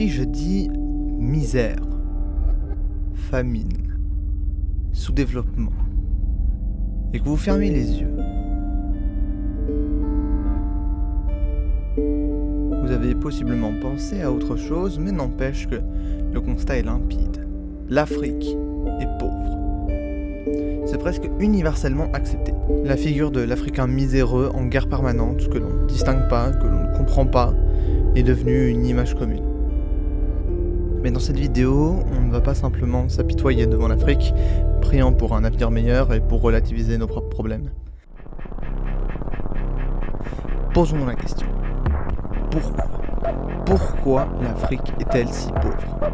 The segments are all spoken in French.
Si je dis misère, famine, sous-développement, et que vous fermez les yeux, vous avez possiblement pensé à autre chose, mais n'empêche que le constat est limpide. L'Afrique est pauvre. C'est presque universellement accepté. La figure de l'Africain miséreux en guerre permanente, que l'on ne distingue pas, que l'on ne comprend pas, est devenue une image commune. Mais dans cette vidéo, on ne va pas simplement s'apitoyer devant l'Afrique, priant pour un avenir meilleur et pour relativiser nos propres problèmes. Posons-nous la question. Pourquoi l'Afrique est-elle si pauvre ?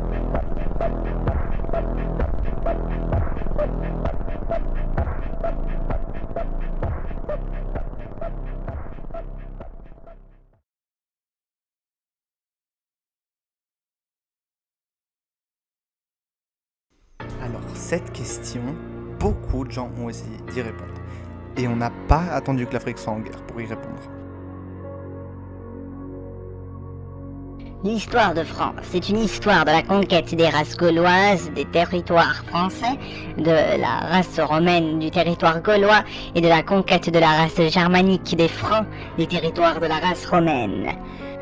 Alors cette question, beaucoup de gens ont essayé d'y répondre. Et on n'a pas attendu que l'Afrique soit en guerre pour y répondre. L'histoire de France, c'est une histoire de la conquête des races gauloises, des territoires français, de la race romaine du territoire gaulois et de la conquête de la race germanique des Francs, des territoires de la race romaine.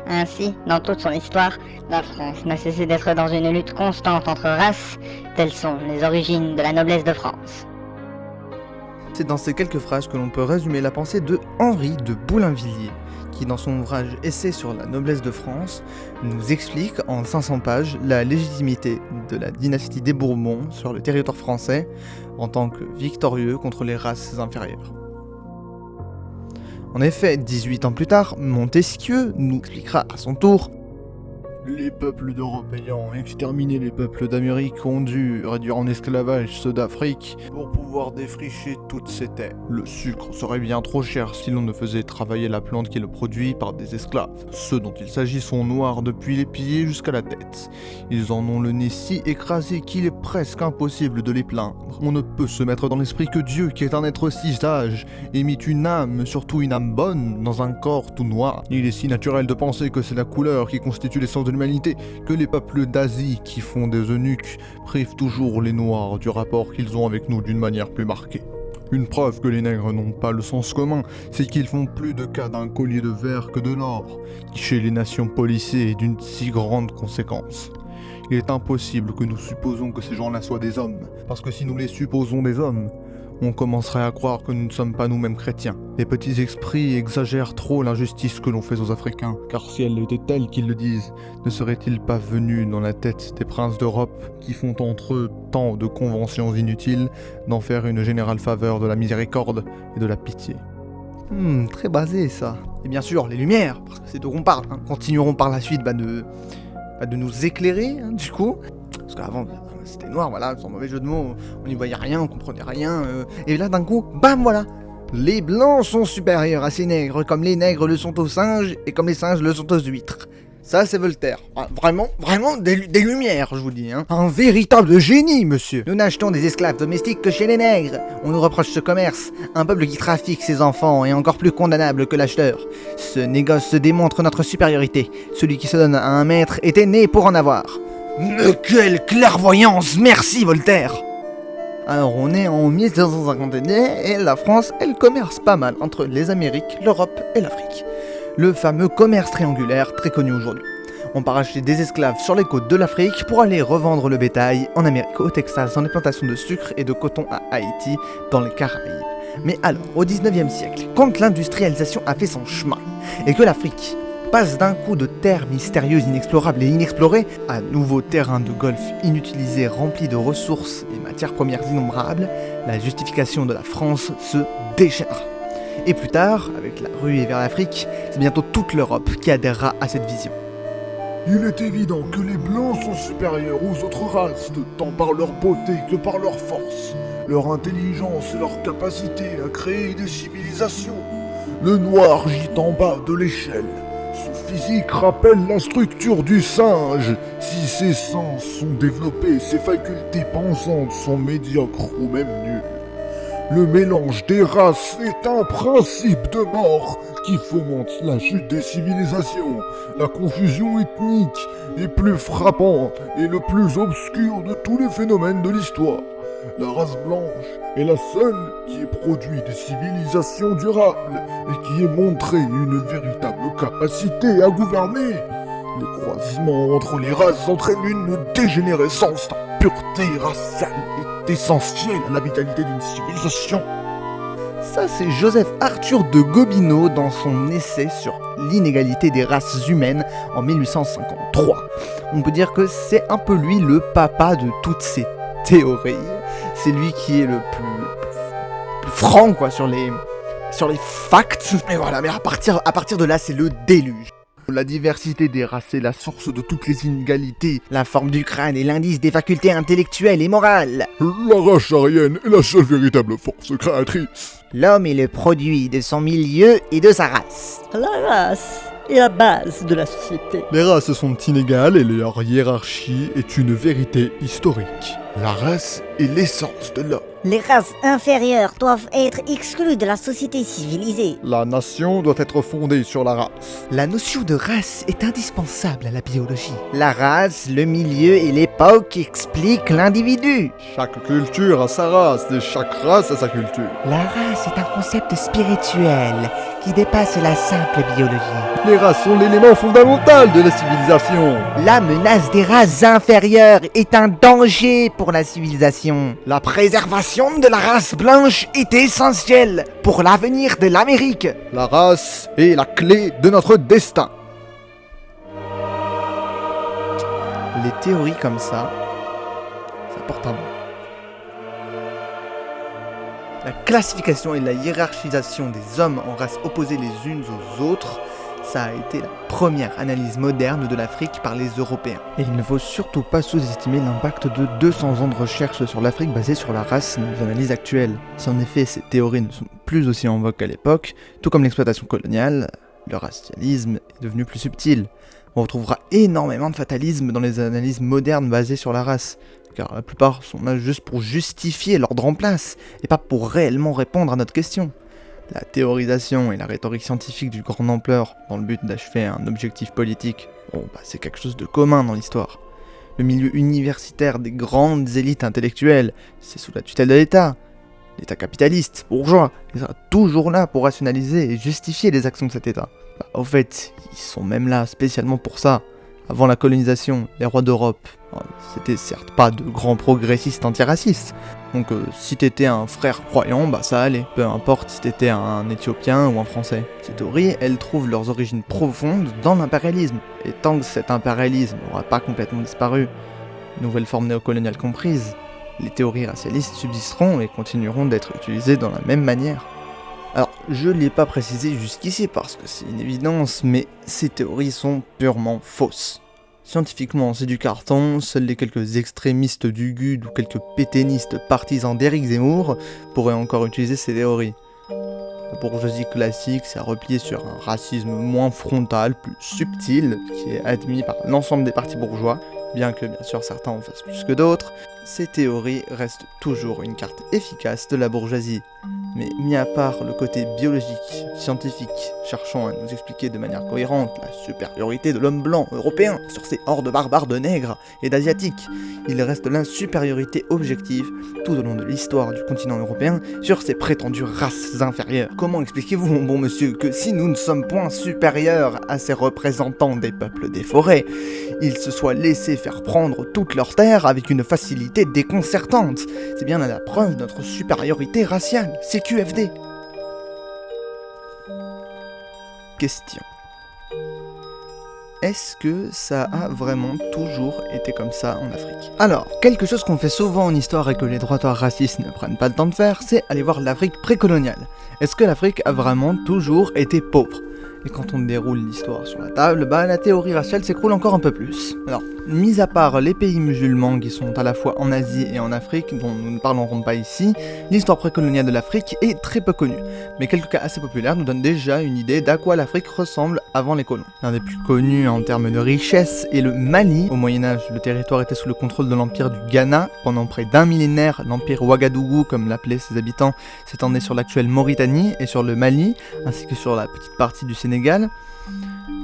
Ainsi, dans toute son histoire, la France n'a cessé d'être dans une lutte constante entre races, telles sont les origines de la noblesse de France. C'est dans ces quelques phrases que l'on peut résumer la pensée de Henri de Boulainvilliers, qui dans son ouvrage Essai sur la noblesse de France, nous explique en 500 pages la légitimité de la dynastie des Bourbons sur le territoire français en tant que victorieux contre les races inférieures. En effet, 18 ans plus tard, Montesquieu nous expliquera à son tour: les peuples d'Europe ayant exterminé les peuples d'Amérique ont dû réduire en esclavage ceux d'Afrique pour pouvoir défricher toutes ces terres. Le sucre serait bien trop cher si l'on ne faisait travailler la plante qui le produit par des esclaves. Ceux dont il s'agit sont noirs depuis les pieds jusqu'à la tête. Ils en ont le nez si écrasé qu'il est presque impossible de les plaindre. On ne peut se mettre dans l'esprit que Dieu, qui est un être si sage, émit une âme, surtout une âme bonne, dans un corps tout noir. Il est si naturel de penser que c'est la couleur qui constitue l'essence de l'humanité, que les peuples d'Asie qui font des eunuques privent toujours les Noirs du rapport qu'ils ont avec nous d'une manière plus marquée. Une preuve que les nègres n'ont pas le sens commun, c'est qu'ils font plus de cas d'un collier de verre que de l'or, qui chez les nations policées est d'une si grande conséquence. Il est impossible que nous supposons que ces gens-là soient des hommes, parce que si nous les supposons des hommes, on commencerait à croire que nous ne sommes pas nous-mêmes chrétiens. Les petits esprits exagèrent trop l'injustice que l'on fait aux Africains, car si elle était telle qu'ils le disent, ne serait-il pas venu dans la tête des princes d'Europe, qui font entre eux tant de conventions inutiles, d'en faire une générale faveur de la miséricorde et de la pitié. Très basé ça. Et bien sûr, les Lumières, parce que c'est d'où on parle, continueront par la suite de nous éclairer, du coup. Parce qu'avant, c'était noir, voilà, sans mauvais jeu de mots, on n'y voyait rien, on comprenait rien, et là d'un coup, bam, voilà. Les blancs sont supérieurs à ces nègres, comme les nègres le sont aux singes, et comme les singes le sont aux huîtres. Ça, c'est Voltaire. Vraiment des lumières, je vous dis, hein. Un véritable génie, monsieur. Nous n'achetons des esclaves domestiques que chez les nègres. On nous reproche ce commerce. Un peuple qui trafique ses enfants est encore plus condamnable que l'acheteur. Ce négoce démontre notre supériorité. Celui qui se donne à un maître était né pour en avoir. Mais quelle clairvoyance! Merci, Voltaire! Alors, on est en 1551 et la France, elle commerce pas mal entre les Amériques, l'Europe et l'Afrique. Le fameux commerce triangulaire très connu aujourd'hui. On part acheter des esclaves sur les côtes de l'Afrique pour aller revendre le bétail en Amérique, au Texas, dans les plantations de sucre et de coton à Haïti, dans les Caraïbes. Mais alors, au 19e siècle, quand l'industrialisation a fait son chemin et que l'Afrique passe d'un coup de terres mystérieuses, inexplorables et inexplorées à nouveaux terrains de golf inutilisés remplis de ressources et matières premières innombrables, la justification de la France se déchaînera. Et plus tard, avec la ruée vers l'Afrique, c'est bientôt toute l'Europe qui adhérera à cette vision. Il est évident que les Blancs sont supérieurs aux autres races, tant par leur beauté que par leur force, leur intelligence et leur capacité à créer des civilisations. Le noir gît en bas de l'échelle. Son physique rappelle la structure du singe. Si ses sens sont développés, ses facultés pensantes sont médiocres ou même nulles. Le mélange des races est un principe de mort qui fomente la chute des civilisations. La confusion ethnique est plus frappante et le plus obscur de tous les phénomènes de l'histoire. La race blanche est la seule qui ait produit des civilisations durables et qui ait montré une véritable capacité à gouverner. Le croisement entre les races entraîne une dégénérescence. La pureté raciale est essentielle à la vitalité d'une civilisation. Ça, c'est Joseph Arthur de Gobineau dans son essai sur l'inégalité des races humaines en 1853. On peut dire que c'est un peu lui le papa de toutes ces théories. C'est lui qui est le plus franc quoi, sur les facts. Et voilà, mais à partir de là, c'est le déluge. La diversité des races est la source de toutes les inégalités. La forme du crâne est l'indice des facultés intellectuelles et morales. La race aryenne est la seule véritable force créatrice. L'homme est le produit de son milieu et de sa race. La race est la base de la société. Les races sont inégales et leur hiérarchie est une vérité historique. La race est l'essence de l'homme. Les races inférieures doivent être exclues de la société civilisée. La nation doit être fondée sur la race. La notion de race est indispensable à la biologie. La race, le milieu et l'époque expliquent l'individu. Chaque culture a sa race et chaque race a sa culture. La race est un concept spirituel qui dépasse la simple biologie. Les races sont l'élément fondamental de la civilisation. La menace des races inférieures est un danger pour la civilisation. La préservation de la race blanche est essentielle pour l'avenir de l'Amérique. La race est la clé de notre destin. Les théories comme ça porte un nom. La classification et la hiérarchisation des hommes en races opposées les unes aux autres, ça a été la première analyse moderne de l'Afrique par les Européens. Et il ne faut surtout pas sous-estimer l'impact de 200 ans de recherche sur l'Afrique basée sur la race dans les analyses actuelles. Si en effet ces théories ne sont plus aussi en vogue qu'à l'époque, tout comme l'exploitation coloniale, le racialisme est devenu plus subtil. On retrouvera énormément de fatalisme dans les analyses modernes basées sur la race, car la plupart sont là juste pour justifier l'ordre en place, et pas pour réellement répondre à notre question. La théorisation et la rhétorique scientifique d'une grande ampleur, dans le but d'achever un objectif politique, c'est quelque chose de commun dans l'histoire. Le milieu universitaire des grandes élites intellectuelles, c'est sous la tutelle de l'État. L'État capitaliste, bourgeois, il sera toujours là pour rationaliser et justifier les actions de cet État. Au fait, ils sont même là spécialement pour ça. Avant la colonisation, les rois d'Europe, c'était certes pas de grands progressistes antiracistes. Donc si t'étais un frère croyant, ça allait. Peu importe si t'étais un Éthiopien ou un Français. Ces théories, elles trouvent leurs origines profondes dans l'impérialisme. Et tant que cet impérialisme n'aura pas complètement disparu, nouvelle forme néocoloniale comprise, les théories racialistes subsisteront et continueront d'être utilisées dans la même manière. Alors, je l'ai pas précisé jusqu'ici parce que c'est une évidence, mais ces théories sont purement fausses. Scientifiquement, c'est du carton, seuls les quelques extrémistes du GUD ou quelques pétainistes partisans d'Éric Zemmour pourraient encore utiliser ces théories. La bourgeoisie classique s'est repliée sur un racisme moins frontal, plus subtil, qui est admis par l'ensemble des partis bourgeois, bien que bien sûr certains en fassent plus que d'autres. Ces théories restent toujours une carte efficace de la bourgeoisie. Mais mis à part le côté biologique, scientifique, cherchant à nous expliquer de manière cohérente la supériorité de l'homme blanc européen sur ces hordes barbares de nègres et d'asiatiques, il reste l'insupériorité objective tout au long de l'histoire du continent européen sur ces prétendues races inférieures. Comment expliquez-vous, mon bon monsieur, que si nous ne sommes point supérieurs à ces représentants des peuples des forêts, ils se soient laissés faire prendre toutes leurs terres avec une facilité déconcertante? C'est bien la preuve de notre supériorité raciale. C'est QFD. Question. Est-ce que ça a vraiment toujours été comme ça en Afrique? Alors, quelque chose qu'on fait souvent en histoire et que les droitoirs racistes ne prennent pas le temps de faire, c'est aller voir l'Afrique précoloniale. Est-ce que l'Afrique a vraiment toujours été pauvre? Et quand on déroule l'histoire sur la table, la théorie raciale s'écroule encore un peu plus. Alors, mis à part les pays musulmans qui sont à la fois en Asie et en Afrique, dont nous ne parlerons pas ici, l'histoire précoloniale de l'Afrique est très peu connue. Mais quelques cas assez populaires nous donnent déjà une idée d'à quoi l'Afrique ressemble avant les colons. L'un des plus connus en termes de richesse est le Mali. Au Moyen-Âge, le territoire était sous le contrôle de l'empire du Ghana. Pendant près d'un millénaire, l'empire Ouagadougou, comme l'appelaient ses habitants, s'étendait sur l'actuelle Mauritanie et sur le Mali, ainsi que sur la petite partie du Sénégal.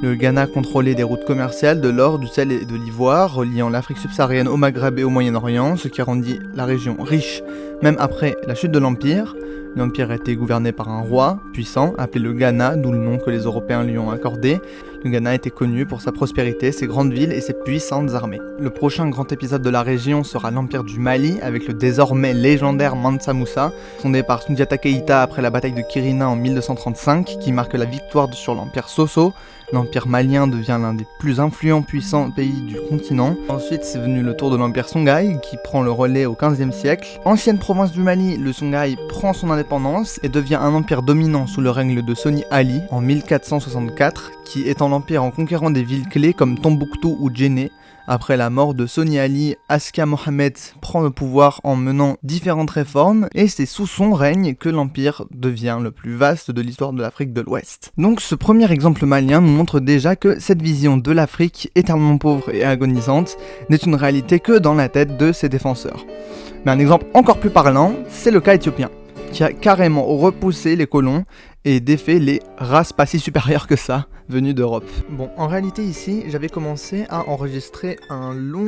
Le Ghana contrôlait des routes commerciales de l'or, du sel et de l'ivoire, reliant l'Afrique subsaharienne au Maghreb et au Moyen-Orient, ce qui rendit la région riche, même après la chute de l'Empire. L'Empire était gouverné par un roi puissant, appelé le Ghana, d'où le nom que les Européens lui ont accordé. Le Ghana était connu pour sa prospérité, ses grandes villes et ses puissantes armées. Le prochain grand épisode de la région sera l'Empire du Mali, avec le désormais légendaire Mansa Moussa, fondé par Soundiata Keïta après la bataille de Kirina en 1235, qui marque la victoire sur l'Empire Soso. L'Empire malien devient l'un des plus influents puissants pays du continent. Ensuite, c'est venu le tour de l'Empire Songhai, qui prend le relais au XVe siècle. Ancienne province du Mali, le Songhai prend son indépendance et devient un empire dominant sous le règne de Soni Ali en 1464, qui étend l'empire en conquérant des villes clés comme Tombouctou ou Djenné. Après la mort de Soni Ali, Askia Mohamed prend le pouvoir en menant différentes réformes, et c'est sous son règne que l'empire devient le plus vaste de l'histoire de l'Afrique de l'Ouest. Donc ce premier exemple malien nous montre déjà que cette vision de l'Afrique, éternellement pauvre et agonisante, n'est une réalité que dans la tête de ses défenseurs. Mais un exemple encore plus parlant, c'est le cas éthiopien, qui a carrément repoussé les colons et défait les races pas si supérieures que ça, venues d'Europe. Bon, en réalité ici, j'avais commencé à enregistrer un long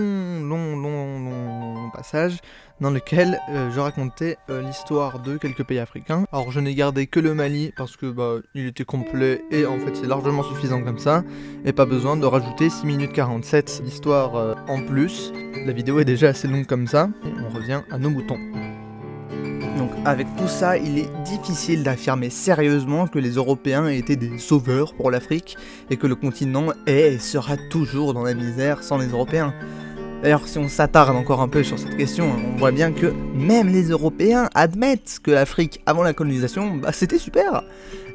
passage dans lequel je racontais l'histoire de quelques pays africains. Alors je n'ai gardé que le Mali parce que il était complet et en fait c'est largement suffisant comme ça, et pas besoin de rajouter 6 minutes 47 d'histoire en plus. La vidéo est déjà assez longue comme ça, et on revient à nos moutons. Donc avec tout ça, il est difficile d'affirmer sérieusement que les Européens aient été des sauveurs pour l'Afrique et que le continent est et sera toujours dans la misère sans les Européens. D'ailleurs, si on s'attarde encore un peu sur cette question, on voit bien que même les Européens admettent que l'Afrique, avant la colonisation, c'était super.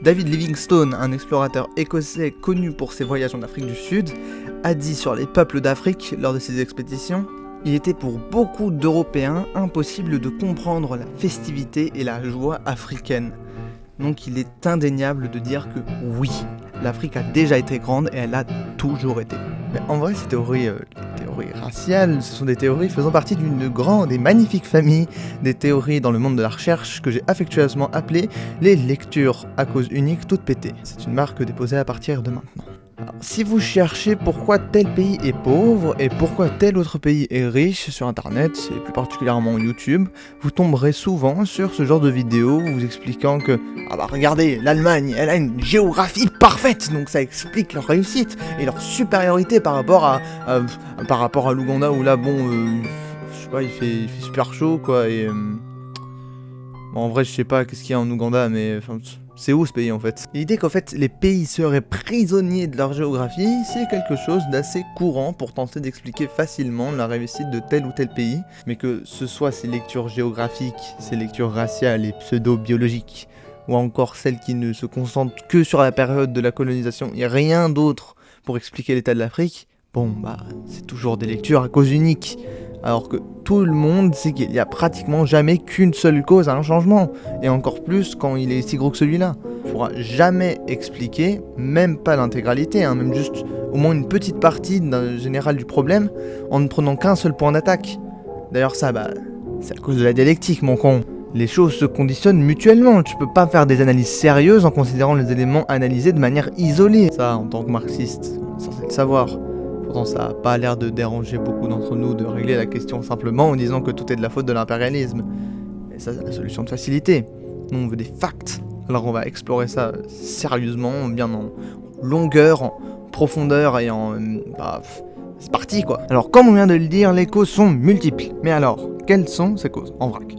David Livingstone, un explorateur écossais connu pour ses voyages en Afrique du Sud, a dit sur les peuples d'Afrique lors de ses expéditions: il était pour beaucoup d'Européens impossible de comprendre la festivité et la joie africaine. Donc il est indéniable de dire que oui, l'Afrique a déjà été grande et elle a toujours été. Mais en vrai, ces théories raciales, ce sont des théories faisant partie d'une grande et magnifique famille des théories dans le monde de la recherche que j'ai affectueusement appelées les lectures à cause unique toutes pétées. C'est une marque déposée à partir de maintenant. Alors, si vous cherchez pourquoi tel pays est pauvre et pourquoi tel autre pays est riche sur internet, et plus particulièrement YouTube, vous tomberez souvent sur ce genre de vidéos vous expliquant que regardez, l'Allemagne, elle a une géographie parfaite, donc ça explique leur réussite et leur supériorité par rapport à l'Ouganda où là je sais pas, il fait super chaud quoi, et en vrai je sais pas qu'est-ce qu'il y a en Ouganda, mais c'est où ce pays en fait? L'idée qu'en fait les pays seraient prisonniers de leur géographie, c'est quelque chose d'assez courant pour tenter d'expliquer facilement la réussite de tel ou tel pays, mais que ce soit ces lectures géographiques, ces lectures raciales et pseudo-biologiques, ou encore celles qui ne se concentrent que sur la période de la colonisation et rien d'autre pour expliquer l'état de l'Afrique, c'est toujours des lectures à cause unique. Alors que tout le monde sait qu'il n'y a pratiquement jamais qu'une seule cause à un changement, et encore plus quand il est si gros que celui-là. On ne pourra jamais expliquer, même pas l'intégralité, même juste au moins une petite partie générale du problème, en ne prenant qu'un seul point d'attaque. D'ailleurs ça, c'est à cause de la dialectique, mon con. Les choses se conditionnent mutuellement, tu peux pas faire des analyses sérieuses en considérant les éléments analysés de manière isolée. Ça, en tant que marxiste, on est censé le savoir. Pourtant ça n'a pas l'air de déranger beaucoup d'entre nous de régler la question simplement en disant que tout est de la faute de l'impérialisme. Et ça c'est la solution de facilité. Nous on veut des facts. Alors on va explorer ça sérieusement, bien en longueur, en profondeur et c'est parti quoi. Alors comme on vient de le dire, les causes sont multiples. Mais alors, quelles sont ces causes en vrac?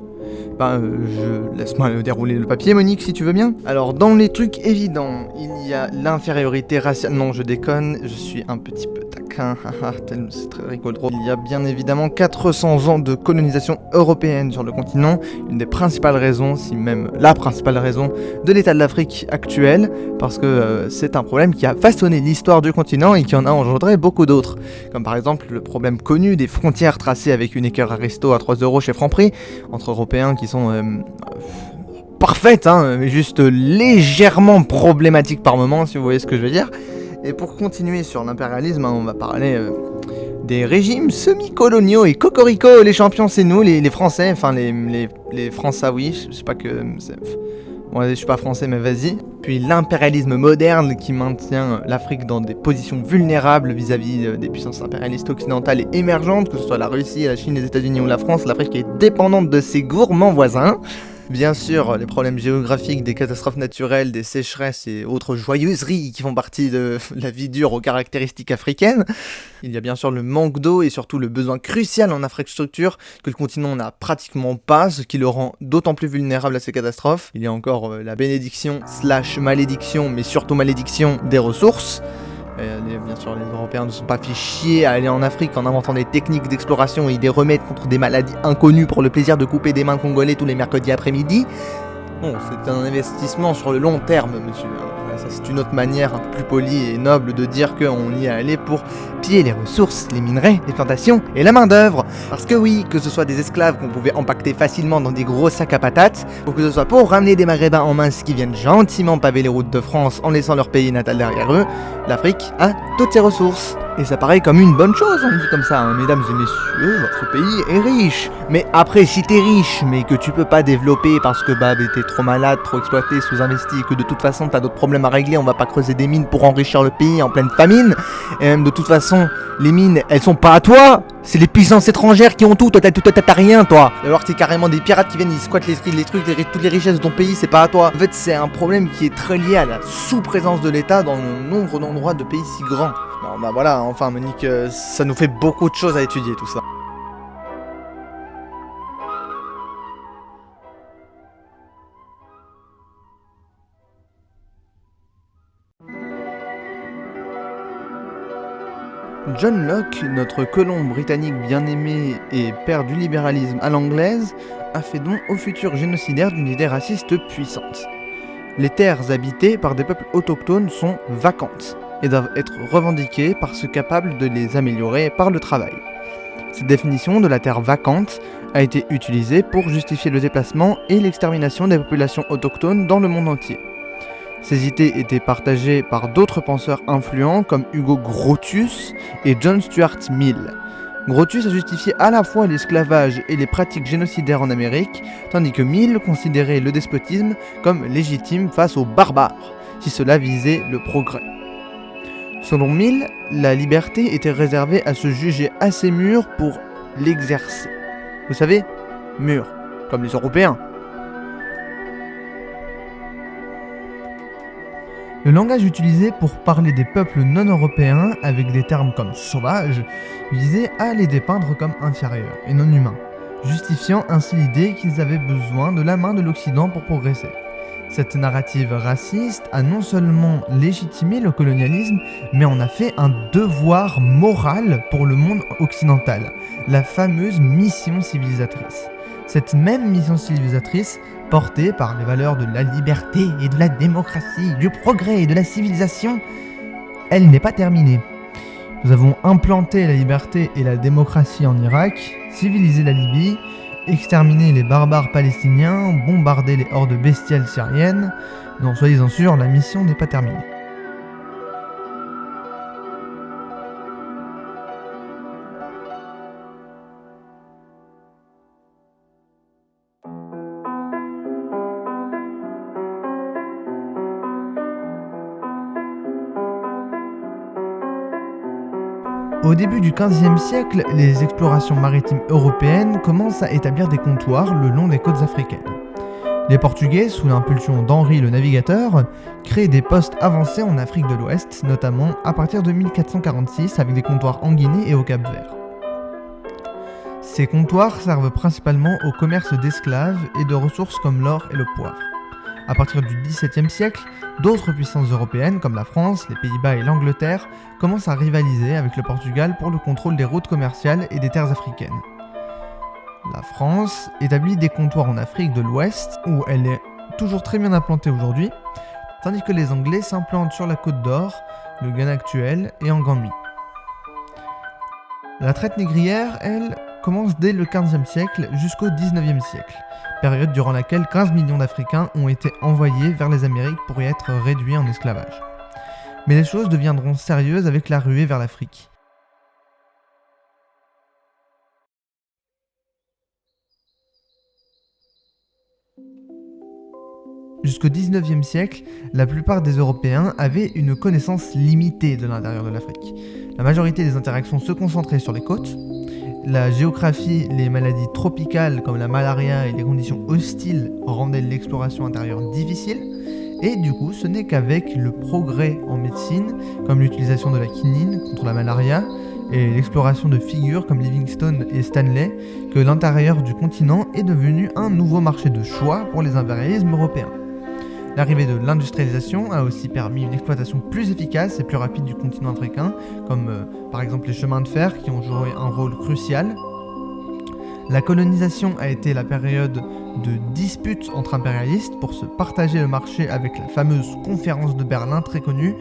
Laisse-moi dérouler le papier, Monique, si tu veux bien. Alors, dans les trucs évidents, il y a l'infériorité raciale. Non, je déconne, je suis un petit peu taquin. C'est très rigolo. Il y a bien évidemment 400 ans de colonisation européenne sur le continent, une des principales raisons, si même la principale raison, de l'état de l'Afrique actuelle, parce que c'est un problème qui a façonné l'histoire du continent et qui en a engendré beaucoup d'autres, comme par exemple le problème connu des frontières tracées avec une équerre Aristo à 3 € chez Franprix, entre Européens qui sont parfaites, mais juste légèrement problématiques par moment, si vous voyez ce que je veux dire. Et pour continuer sur l'impérialisme, on va parler des régimes semi-coloniaux et cocorico, les champions c'est nous, les Français, enfin les Français, oui, je sais pas que... Bon, je suis pas français mais vas-y. Puis l'impérialisme moderne qui maintient l'Afrique dans des positions vulnérables vis-à-vis des puissances impérialistes occidentales et émergentes, que ce soit la Russie, la Chine, les États-Unis ou la France, l'Afrique est dépendante de ses gourmands voisins. Bien sûr, les problèmes géographiques, des catastrophes naturelles, des sécheresses et autres joyeuseries qui font partie de la vie dure aux caractéristiques africaines. Il y a bien sûr le manque d'eau et surtout le besoin crucial en infrastructure que le continent n'a pratiquement pas, ce qui le rend d'autant plus vulnérable à ces catastrophes. Il y a encore la bénédiction / malédiction, mais surtout malédiction des ressources. Bien sûr, les Européens ne sont pas fait chier à aller en Afrique en inventant des techniques d'exploration et des remèdes contre des maladies inconnues pour le plaisir de couper des mains de Congolais tous les mercredis après-midi. Bon, c'est un investissement sur le long terme, monsieur. Ça, c'est une autre manière un peu plus polie et noble de dire qu'on y est allé pour piller les ressources, les minerais, les plantations et la main-d'œuvre. Parce que oui, que ce soit des esclaves qu'on pouvait empaqueter facilement dans des gros sacs à patates, ou que ce soit pour ramener des maghrébins en masse qui viennent gentiment paver les routes de France en laissant leur pays natal derrière eux, l'Afrique a toutes ses ressources. Et ça paraît comme une bonne chose, on dit comme ça, mesdames et messieurs, votre pays est riche. Mais après, si t'es riche, mais que tu peux pas développer parce que t'es trop malade, trop exploité, sous-investi, et que de toute façon t'as d'autres problèmes à régler, on va pas creuser des mines pour enrichir le pays en pleine famine. Et même de toute façon, les mines, elles sont pas à toi, c'est les puissances étrangères qui ont tout, toi t'as rien, toi. Alors c'est carrément des pirates qui viennent, ils squattent toutes les richesses de ton pays, c'est pas à toi. En fait, c'est un problème qui est très lié à la sous-présence de l'État dans le nombre d'endroits de pays si grands. Bon voilà, enfin Monique, ça nous fait beaucoup de choses à étudier tout ça. John Locke, notre colon britannique bien-aimé et père du libéralisme à l'anglaise, a fait don au futur génocidaire d'une idée raciste puissante. Les terres habitées par des peuples autochtones sont vacantes et doivent être revendiquées par ceux capables de les améliorer par le travail. Cette définition de la terre vacante a été utilisée pour justifier le déplacement et l'extermination des populations autochtones dans le monde entier. Ces idées étaient partagées par d'autres penseurs influents comme Hugo Grotius et John Stuart Mill. Grotius a justifié à la fois l'esclavage et les pratiques génocidaires en Amérique, tandis que Mill considérait le despotisme comme légitime face aux barbares, si cela visait le progrès. Selon Mill, la liberté était réservée à se juger assez mûr pour l'exercer. Vous savez, mûr, comme les Européens. Le langage utilisé pour parler des peuples non européens, avec des termes comme sauvage, visait à les dépeindre comme inférieurs et non humains, justifiant ainsi l'idée qu'ils avaient besoin de la main de l'Occident pour progresser. Cette narrative raciste a non seulement légitimé le colonialisme, mais en a fait un devoir moral pour le monde occidental, la fameuse mission civilisatrice. Cette même mission civilisatrice, portée par les valeurs de la liberté et de la démocratie, du progrès et de la civilisation, elle n'est pas terminée. Nous avons implanté la liberté et la démocratie en Irak, civilisé la Libye, exterminé les barbares palestiniens, bombardé les hordes bestiales syriennes. Non, soyez-en sûrs, la mission n'est pas terminée. Au début du XVe siècle, les explorations maritimes européennes commencent à établir des comptoirs le long des côtes africaines. Les Portugais, sous l'impulsion d'Henri le Navigateur, créent des postes avancés en Afrique de l'Ouest, notamment à partir de 1446 avec des comptoirs en Guinée et au Cap-Vert. Ces comptoirs servent principalement au commerce d'esclaves et de ressources comme l'or et le poivre. À partir du XVIIe siècle, d'autres puissances européennes comme la France, les Pays-Bas et l'Angleterre commencent à rivaliser avec le Portugal pour le contrôle des routes commerciales et des terres africaines. La France établit des comptoirs en Afrique de l'Ouest, où elle est toujours très bien implantée aujourd'hui, tandis que les Anglais s'implantent sur la Côte d'Or, le Ghana actuel et en Gambie. La traite négrière, elle, commence dès le XVe siècle jusqu'au XIXe siècle, période durant laquelle 15 millions d'Africains ont été envoyés vers les Amériques pour y être réduits en esclavage. Mais les choses deviendront sérieuses avec la ruée vers l'Afrique. Jusqu'au XIXe siècle, la plupart des Européens avaient une connaissance limitée de l'intérieur de l'Afrique. La majorité des interactions se concentraient sur les côtes. La géographie, les maladies tropicales comme la malaria et les conditions hostiles rendaient l'exploration intérieure difficile. Et du coup, ce n'est qu'avec le progrès en médecine, comme l'utilisation de la quinine contre la malaria, et l'exploration de figures comme Livingstone et Stanley, que l'intérieur du continent est devenu un nouveau marché de choix pour les impérialismes européens. L'arrivée de l'industrialisation a aussi permis une exploitation plus efficace et plus rapide du continent africain, comme par exemple les chemins de fer qui ont joué un rôle crucial. La colonisation a été la période de disputes entre impérialistes pour se partager le marché avec la fameuse conférence de Berlin très connue.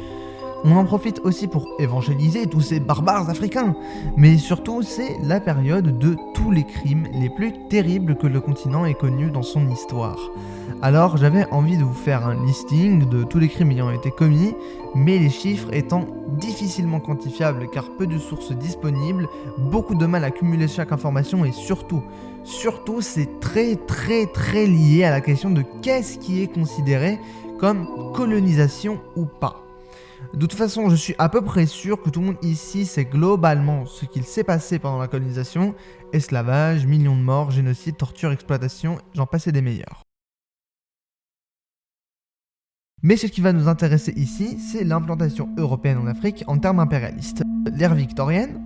On en profite aussi pour évangéliser tous ces barbares africains, mais surtout c'est la période de tous les crimes les plus terribles que le continent ait connus dans son histoire. Alors j'avais envie de vous faire un listing de tous les crimes ayant été commis, mais les chiffres étant difficilement quantifiables car peu de sources disponibles, beaucoup de mal à cumuler chaque information et surtout c'est très lié à la question de qu'est-ce qui est considéré comme colonisation ou pas. De toute façon, je suis à peu près sûr que tout le monde ici sait globalement ce qu'il s'est passé pendant la colonisation, esclavage, millions de morts, génocide, torture, exploitation, j'en passais des meilleurs. Mais ce qui va nous intéresser ici, c'est l'implantation européenne en Afrique en termes impérialistes. L'ère victorienne,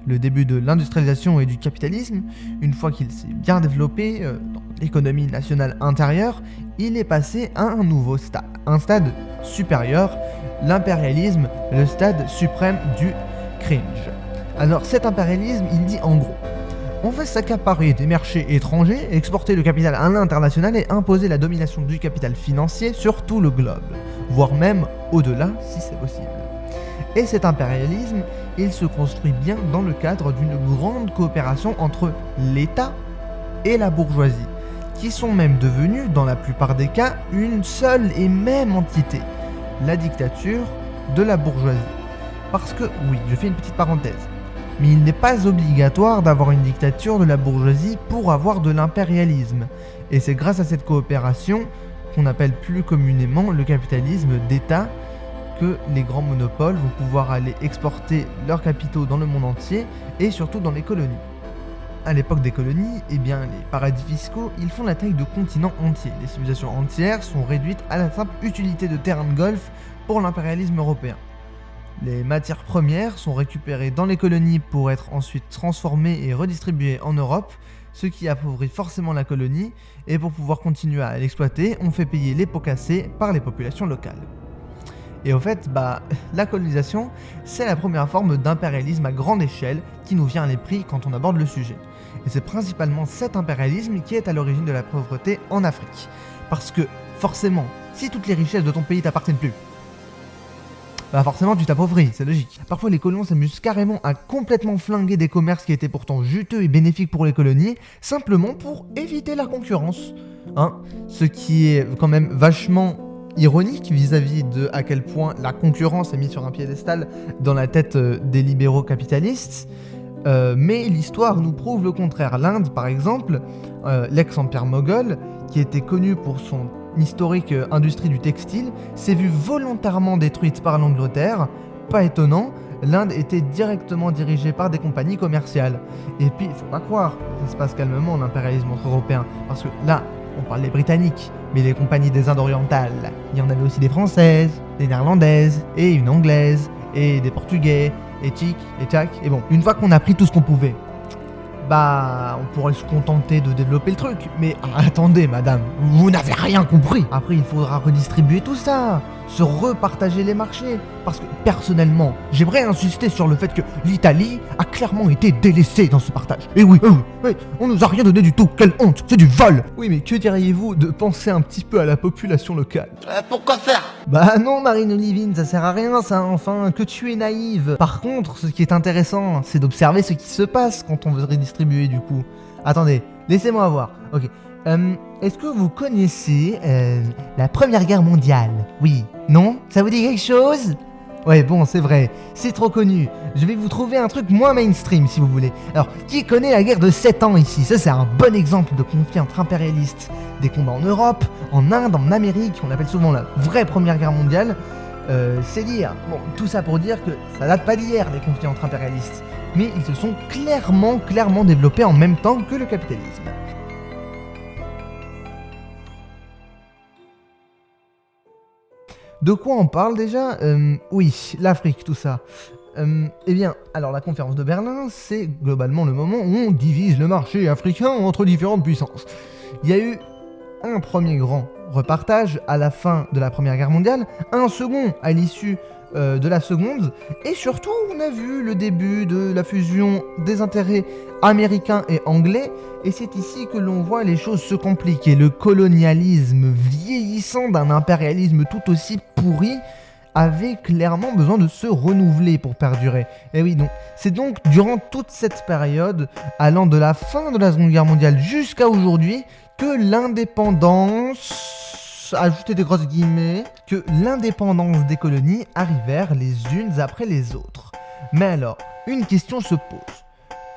le début de l'industrialisation et du capitalisme, une fois qu'il s'est bien développé dans l'économie nationale intérieure, il est passé à un nouveau stade, un stade supérieur, l'impérialisme, le stade suprême du cringe. Alors cet impérialisme, il dit en gros, on va s'accaparer des marchés étrangers, exporter le capital à l'international et imposer la domination du capital financier sur tout le globe, voire même au-delà si c'est possible. Et cet impérialisme, il se construit bien dans le cadre d'une grande coopération entre l'État et la bourgeoisie, qui sont même devenus, dans la plupart des cas, une seule et même entité, la dictature de la bourgeoisie. Parce que, oui, je fais une petite parenthèse, mais il n'est pas obligatoire d'avoir une dictature de la bourgeoisie pour avoir de l'impérialisme. Et c'est grâce à cette coopération, qu'on appelle plus communément le capitalisme d'État, que les grands monopoles vont pouvoir aller exporter leurs capitaux dans le monde entier et surtout dans les colonies. À l'époque des colonies, les paradis fiscaux, ils font la taille de continents entiers. Les civilisations entières sont réduites à la simple utilité de terrain de golf pour l'impérialisme européen. Les matières premières sont récupérées dans les colonies pour être ensuite transformées et redistribuées en Europe, ce qui appauvrit forcément la colonie, et pour pouvoir continuer à l'exploiter, on fait payer les pots cassés par les populations locales. Et au fait, la colonisation, c'est la première forme d'impérialisme à grande échelle qui nous vient à l'esprit quand on aborde le sujet. Et c'est principalement cet impérialisme qui est à l'origine de la pauvreté en Afrique. Parce que, forcément, si toutes les richesses de ton pays t'appartiennent plus, forcément tu t'appauvris, c'est logique. Parfois les colons s'amusent carrément à complètement flinguer des commerces qui étaient pourtant juteux et bénéfiques pour les colonies, simplement pour éviter la concurrence. Ce qui est quand même vachement ironique vis-à-vis de à quel point la concurrence est mise sur un piédestal dans la tête des libéraux capitalistes. Mais l'histoire nous prouve le contraire. L'Inde, par exemple, l'ex-empire moghol, qui était connu pour son historique industrie du textile, s'est vue volontairement détruite par l'Angleterre. Pas étonnant, l'Inde était directement dirigée par des compagnies commerciales. Et puis, faut pas croire, ça se passe calmement l'impérialisme entre Européens, parce que là, on parle des Britanniques, mais les compagnies des Indes orientales, il y en avait aussi des Françaises, des Néerlandaises, et une Anglaise, et des Portugais, et Tchic, et Tchac, et bon, une fois qu'on a pris tout ce qu'on pouvait, bah on pourrait se contenter de développer le truc. Mais attendez madame, vous n'avez rien compris. Après il faudra redistribuer tout ça, se repartager les marchés. Parce que personnellement, j'aimerais insister sur le fait que l'Italie a clairement été délaissée dans ce partage. Et oui, on nous a rien donné du tout, quelle honte, c'est du vol. Oui mais que diriez-vous de penser un petit peu à la population locale? Pourquoi faire? Bah non Marine Olivine, ça sert à rien ça, enfin, que tu es naïve. Par contre, ce qui est intéressant, c'est d'observer ce qui se passe quand on veut redistribuer du coup. Attendez, laissez-moi voir. Ok. Est-ce que vous connaissez la Première Guerre mondiale? Oui. Non? Ça vous dit quelque chose? Ouais, bon, c'est vrai, c'est trop connu. Je vais vous trouver un truc moins mainstream si vous voulez. Alors, qui connaît la guerre de 7 ans ici? Ça, c'est un bon exemple de conflit entre impérialistes. Des combats en Europe, en Inde, en Amérique, on appelle souvent la vraie Première Guerre mondiale. C'est dire. Bon, tout ça pour dire que ça date pas d'hier, les conflits entre impérialistes. Mais ils se sont clairement développés en même temps que le capitalisme. De quoi on parle déjà? Oui, l'Afrique, tout ça. Eh bien, alors la conférence de Berlin, c'est globalement le moment où on divise le marché africain entre différentes puissances. Il y a eu un premier grand repartage à la fin de la Première Guerre mondiale, un second à l'issue de la seconde, et surtout on a vu le début de la fusion des intérêts américains et anglais, et c'est ici que l'on voit les choses se compliquer. Le colonialisme vieillissant d'un impérialisme tout aussi pourri avait clairement besoin de se renouveler pour perdurer. Et oui, donc c'est donc durant toute cette période, allant de la fin de la Seconde Guerre mondiale jusqu'à aujourd'hui, que l'indépendance, ajouter des grosses guillemets, que l'indépendance des colonies arrivèrent les unes après les autres. Mais alors, une question se pose.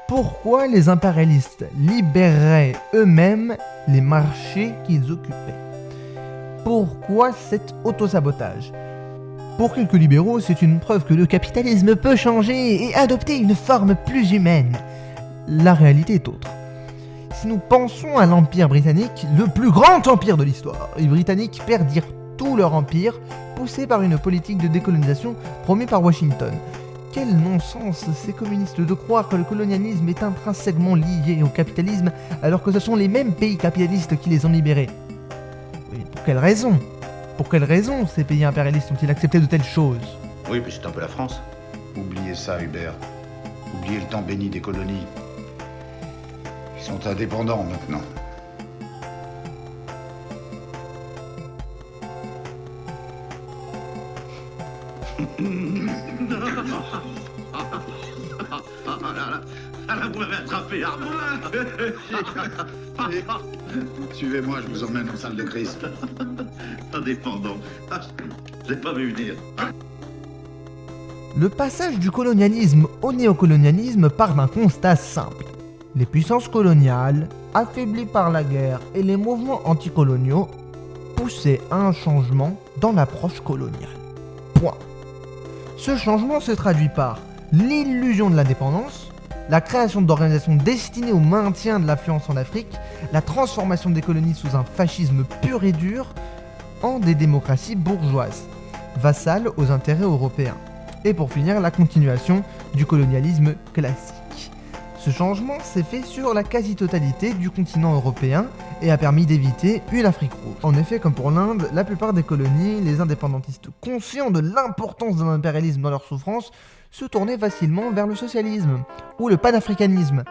Pourquoi les impérialistes libéreraient eux-mêmes les marchés qu'ils occupaient? Pourquoi cet autosabotage? Pour quelques libéraux, c'est une preuve que le capitalisme peut changer et adopter une forme plus humaine. La réalité est autre. Si nous pensons à l'Empire britannique, le plus grand empire de l'histoire, les Britanniques perdirent tout leur empire, poussés par une politique de décolonisation promue par Washington. Quel non-sens ces communistes de croire que le colonialisme est intrinsèquement lié au capitalisme, alors que ce sont les mêmes pays capitalistes qui les ont libérés. Et pour quelle raison? Pour quelle raison ces pays impérialistes ont-ils accepté de telles choses? Oui, mais c'est un peu la France. Oubliez ça, Hubert. Oubliez le temps béni des colonies. Ils sont indépendants maintenant. Vous m'avez attrapé, Suivez-moi, je vous emmène en salle de crise. Indépendant. Je l'ai pas vu venir. Le passage du colonialisme au néocolonialisme part d'un constat simple. Les puissances coloniales, affaiblies par la guerre et les mouvements anticoloniaux, poussaient à un changement dans l'approche coloniale. Point. Ce changement se traduit par l'illusion de l'indépendance, la création d'organisations destinées au maintien de l'influence en Afrique, la transformation des colonies sous un fascisme pur et dur en des démocraties bourgeoises, vassales aux intérêts européens. Et pour finir, la continuation du colonialisme classique. Ce changement s'est fait sur la quasi-totalité du continent européen et a permis d'éviter une Afrique rouge. En effet, comme pour l'Inde, la plupart des colonies, les indépendantistes conscients de l'importance de l'impérialisme dans leur souffrance, se tournaient facilement vers le socialisme ou le panafricanisme.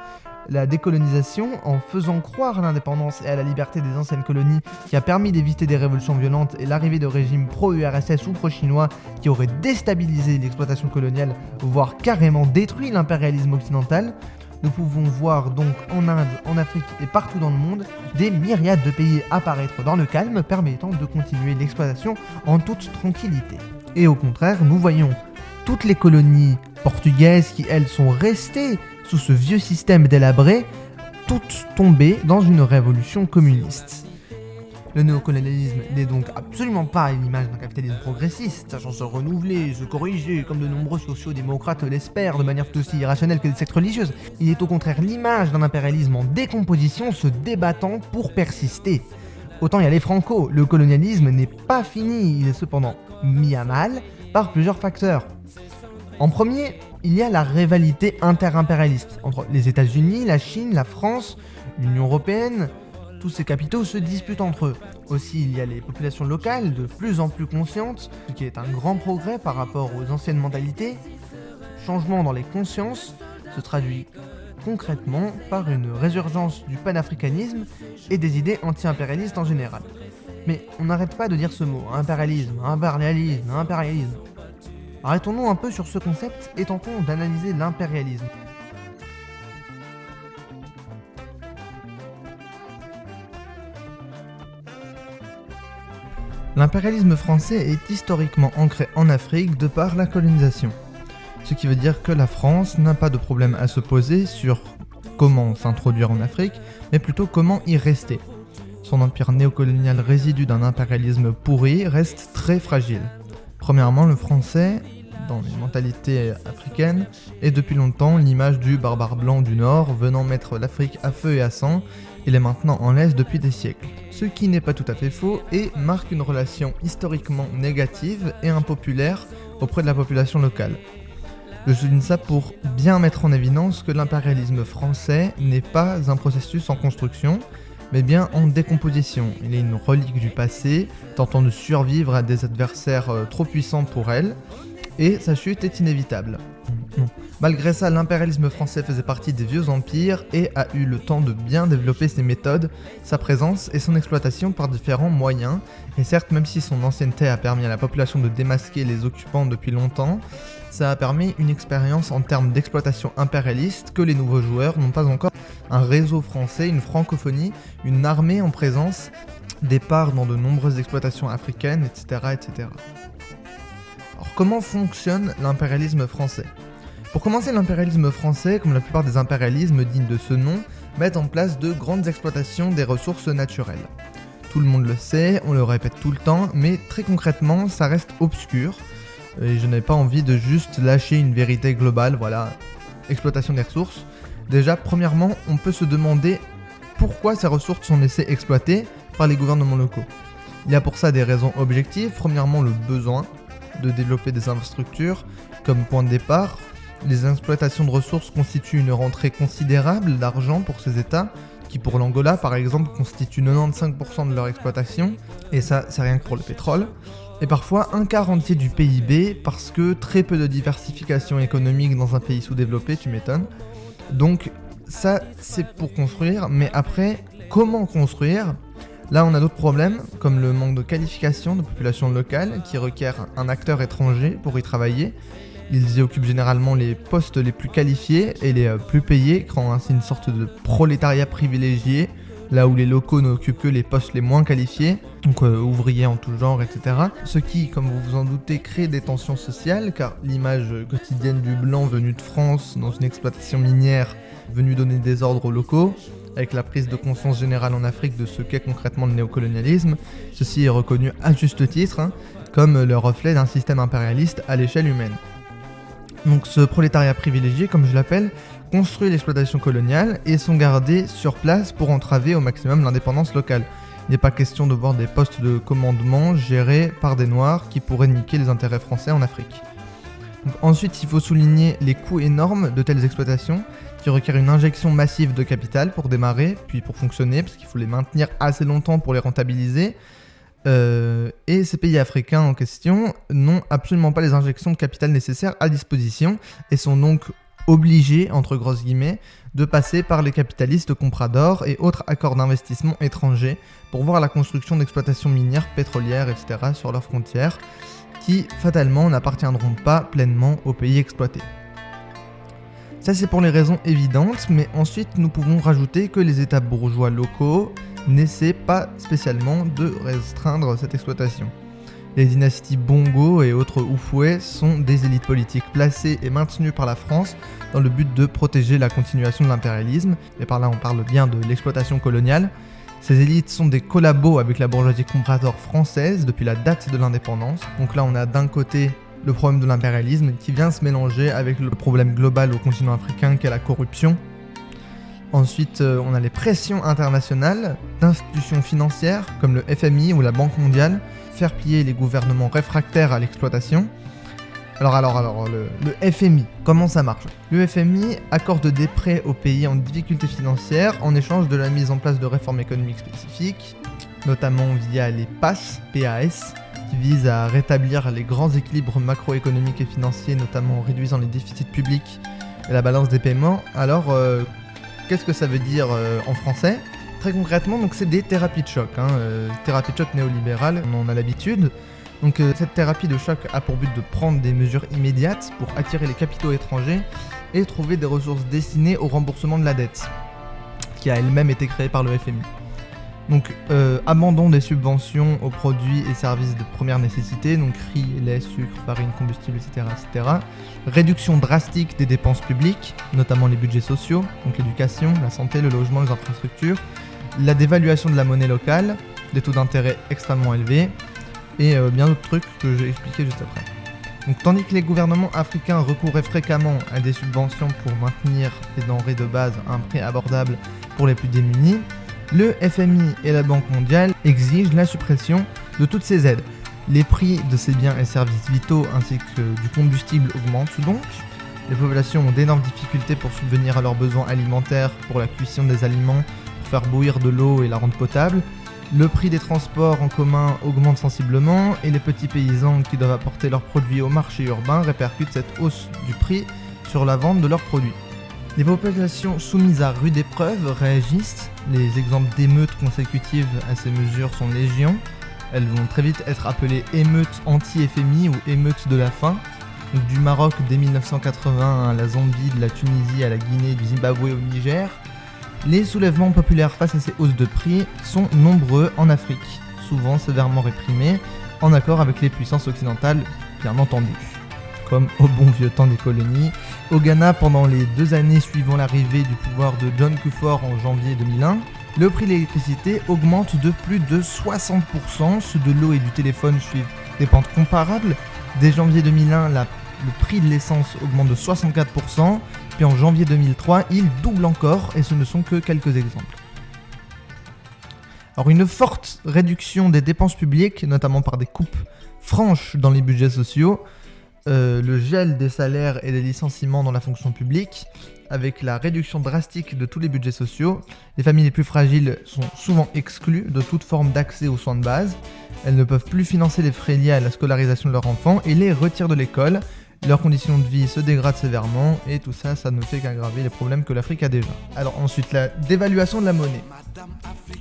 La décolonisation, en faisant croire à l'indépendance et à la liberté des anciennes colonies, qui a permis d'éviter des révolutions violentes et l'arrivée de régimes pro-URSS ou pro-chinois qui auraient déstabilisé l'exploitation coloniale, voire carrément détruit l'impérialisme occidental. Nous pouvons voir donc en Inde, en Afrique et partout dans le monde des myriades de pays apparaître dans le calme, permettant de continuer l'exploitation en toute tranquillité. Et au contraire, nous voyons toutes les colonies portugaises qui, elles, sont restées sous ce vieux système délabré, toutes tombées dans une révolution communiste. Le néocolonialisme n'est donc absolument pas à l'image d'un capitalisme progressiste, sachant se renouveler, se corriger, comme de nombreux sociaux-démocrates l'espèrent, de manière tout aussi irrationnelle que des sectes religieuses. Il est au contraire l'image d'un impérialisme en décomposition se débattant pour persister. Autant y aller franco, le colonialisme n'est pas fini, il est cependant mis à mal par plusieurs facteurs. En premier, il y a la rivalité inter-impérialiste entre les États-Unis, la Chine, la France, l'Union européenne. Tous ces capitaux se disputent entre eux. Aussi, il y a les populations locales de plus en plus conscientes, ce qui est un grand progrès par rapport aux anciennes mentalités. Changement dans les consciences se traduit concrètement par une résurgence du panafricanisme et des idées anti-impérialistes en général. Mais on n'arrête pas de dire ce mot, impérialisme, impérialisme, impérialisme. Arrêtons-nous un peu sur ce concept et tentons d'analyser l'impérialisme. L'impérialisme français est historiquement ancré en Afrique de par la colonisation. Ce qui veut dire que la France n'a pas de problème à se poser sur comment s'introduire en Afrique, mais plutôt comment y rester. Son empire néocolonial résidu d'un impérialisme pourri reste très fragile. Premièrement, le français, dans les mentalités africaines, est depuis longtemps l'image du barbare blanc du Nord venant mettre l'Afrique à feu et à sang. Il est maintenant en laisse depuis des siècles. Ce qui n'est pas tout à fait faux et marque une relation historiquement négative et impopulaire auprès de la population locale. Je souligne ça pour bien mettre en évidence que l'impérialisme français n'est pas un processus en construction, mais bien en décomposition. Il est une relique du passé, tentant de survivre à des adversaires trop puissants pour elle, et sa chute est inévitable. Malgré ça, l'impérialisme français faisait partie des vieux empires et a eu le temps de bien développer ses méthodes, sa présence et son exploitation par différents moyens. Et certes, même si son ancienneté a permis à la population de démasquer les occupants depuis longtemps, ça a permis une expérience en termes d'exploitation impérialiste que les nouveaux joueurs n'ont pas encore. Un réseau français, une francophonie, une armée en présence, des parts dans de nombreuses exploitations africaines, etc. etc. Alors comment fonctionne l'impérialisme français ? Pour commencer, l'impérialisme français, comme la plupart des impérialismes dignes de ce nom, met en place de grandes exploitations des ressources naturelles. Tout le monde le sait, on le répète tout le temps, mais très concrètement, ça reste obscur. Et je n'ai pas envie de juste lâcher une vérité globale, voilà, exploitation des ressources. Déjà, premièrement, on peut se demander pourquoi ces ressources sont laissées exploiter par les gouvernements locaux. Il y a pour ça des raisons objectives. Premièrement, le besoin de développer des infrastructures comme point de départ. Les exploitations de ressources constituent une rentrée considérable d'argent pour ces États, qui pour l'Angola par exemple constituent 95% de leur exploitation, et ça c'est rien que pour le pétrole, et parfois un quart entier du PIB parce que très peu de diversification économique dans un pays sous-développé, tu m'étonnes. Donc ça c'est pour construire, mais après comment construire ? Là on a d'autres problèmes, comme le manque de qualification de population locale qui requiert un acteur étranger pour y travailler. Ils y occupent généralement les postes les plus qualifiés et les plus payés, créant ainsi une sorte de prolétariat privilégié, là où les locaux n'occupent que les postes les moins qualifiés, donc ouvriers en tout genre, etc. Ce qui, comme vous vous en doutez, crée des tensions sociales, car l'image quotidienne du blanc venu de France dans une exploitation minière venu donner des ordres aux locaux, avec la prise de conscience générale en Afrique de ce qu'est concrètement le néocolonialisme, ceci est reconnu à juste titre, comme le reflet d'un système impérialiste à l'échelle humaine. Donc ce prolétariat privilégié, comme je l'appelle, construit l'exploitation coloniale et sont gardés sur place pour entraver au maximum l'indépendance locale. Il n'est pas question de voir des postes de commandement gérés par des Noirs qui pourraient niquer les intérêts français en Afrique. Donc, ensuite, il faut souligner les coûts énormes de telles exploitations qui requièrent une injection massive de capital pour démarrer, puis pour fonctionner, parce qu'il faut les maintenir assez longtemps pour les rentabiliser. Et ces pays africains en question n'ont absolument pas les injections de capital nécessaires à disposition et sont donc obligés, entre grosses guillemets, de passer par les capitalistes compradors et autres accords d'investissement étrangers pour voir la construction d'exploitations minières, pétrolières, etc. sur leurs frontières, qui fatalement n'appartiendront pas pleinement aux pays exploités. Ça c'est pour les raisons évidentes, mais ensuite nous pouvons rajouter que les États bourgeois locaux n'essaient pas spécialement de restreindre cette exploitation. Les dynasties Bongo et autres Oufoué sont des élites politiques placées et maintenues par la France dans le but de protéger la continuation de l'impérialisme, et par là on parle bien de l'exploitation coloniale. Ces élites sont des collabos avec la bourgeoisie comprador française depuis la date de l'indépendance. Donc là on a d'un côté le problème de l'impérialisme qui vient se mélanger avec le problème global au continent africain qu'est la corruption. Ensuite, on a les pressions internationales d'institutions financières comme le FMI ou la Banque mondiale, faire plier les gouvernements réfractaires à l'exploitation. Alors, le FMI, comment ça marche? Le FMI accorde des prêts aux pays en difficulté financière en échange de la mise en place de réformes économiques spécifiques, notamment via les PAS, qui visent à rétablir les grands équilibres macroéconomiques et financiers, notamment en réduisant les déficits publics et la balance des paiements. Alors, qu'est-ce que ça veut dire en français? Très concrètement, donc c'est des thérapies de choc, thérapies de choc néolibérales, on en a l'habitude. Donc cette thérapie de choc a pour but de prendre des mesures immédiates pour attirer les capitaux étrangers et trouver des ressources destinées au remboursement de la dette, qui a elle-même été créée par le FMI. Donc abandon des subventions aux produits et services de première nécessité, donc riz, lait, sucre, farine, combustible, etc., etc. Réduction drastique des dépenses publiques, notamment les budgets sociaux, donc l'éducation, la santé, le logement, les infrastructures, la dévaluation de la monnaie locale, des taux d'intérêt extrêmement élevés, et bien d'autres trucs que j'ai expliqué juste après. Donc, tandis que les gouvernements africains recouraient fréquemment à des subventions pour maintenir des denrées de base à un prix abordable pour les plus démunis, le FMI et la Banque mondiale exigent la suppression de toutes ces aides. Les prix de ces biens et services vitaux ainsi que du combustible augmentent donc. Les populations ont d'énormes difficultés pour subvenir à leurs besoins alimentaires, pour la cuisson des aliments, pour faire bouillir de l'eau et la rendre potable. Le prix des transports en commun augmente sensiblement et les petits paysans qui doivent apporter leurs produits au marché urbain répercutent cette hausse du prix sur la vente de leurs produits. Les populations soumises à rude épreuve réagissent. Les exemples d'émeutes consécutives à ces mesures sont légion. Elles vont très vite être appelées émeutes anti-FMI ou émeutes de la faim. Donc, du Maroc dès 1980 à la Zambie, de la Tunisie à la Guinée, du Zimbabwe au Niger. Les soulèvements populaires face à ces hausses de prix sont nombreux en Afrique, souvent sévèrement réprimés, en accord avec les puissances occidentales, bien entendu. Comme au bon vieux temps des colonies. Au Ghana, pendant les 2 années suivant l'arrivée du pouvoir de John Kufuor en janvier 2001, le prix de l'électricité augmente de plus de 60%, ceux de l'eau et du téléphone suivent des pentes comparables. Dès janvier 2001, le prix de l'essence augmente de 64%, puis en janvier 2003, il double encore, et ce ne sont que quelques exemples. Alors une forte réduction des dépenses publiques, notamment par des coupes franches dans les budgets sociaux, le gel des salaires et des licenciements dans la fonction publique, avec la réduction drastique de tous les budgets sociaux. Les familles les plus fragiles sont souvent exclues de toute forme d'accès aux soins de base. Elles ne peuvent plus financer les frais liés à la scolarisation de leurs enfants et les retirent de l'école. Leurs conditions de vie se dégradent sévèrement et tout ça, ça ne fait qu'aggraver les problèmes que l'Afrique a déjà. Alors ensuite, la dévaluation de la monnaie.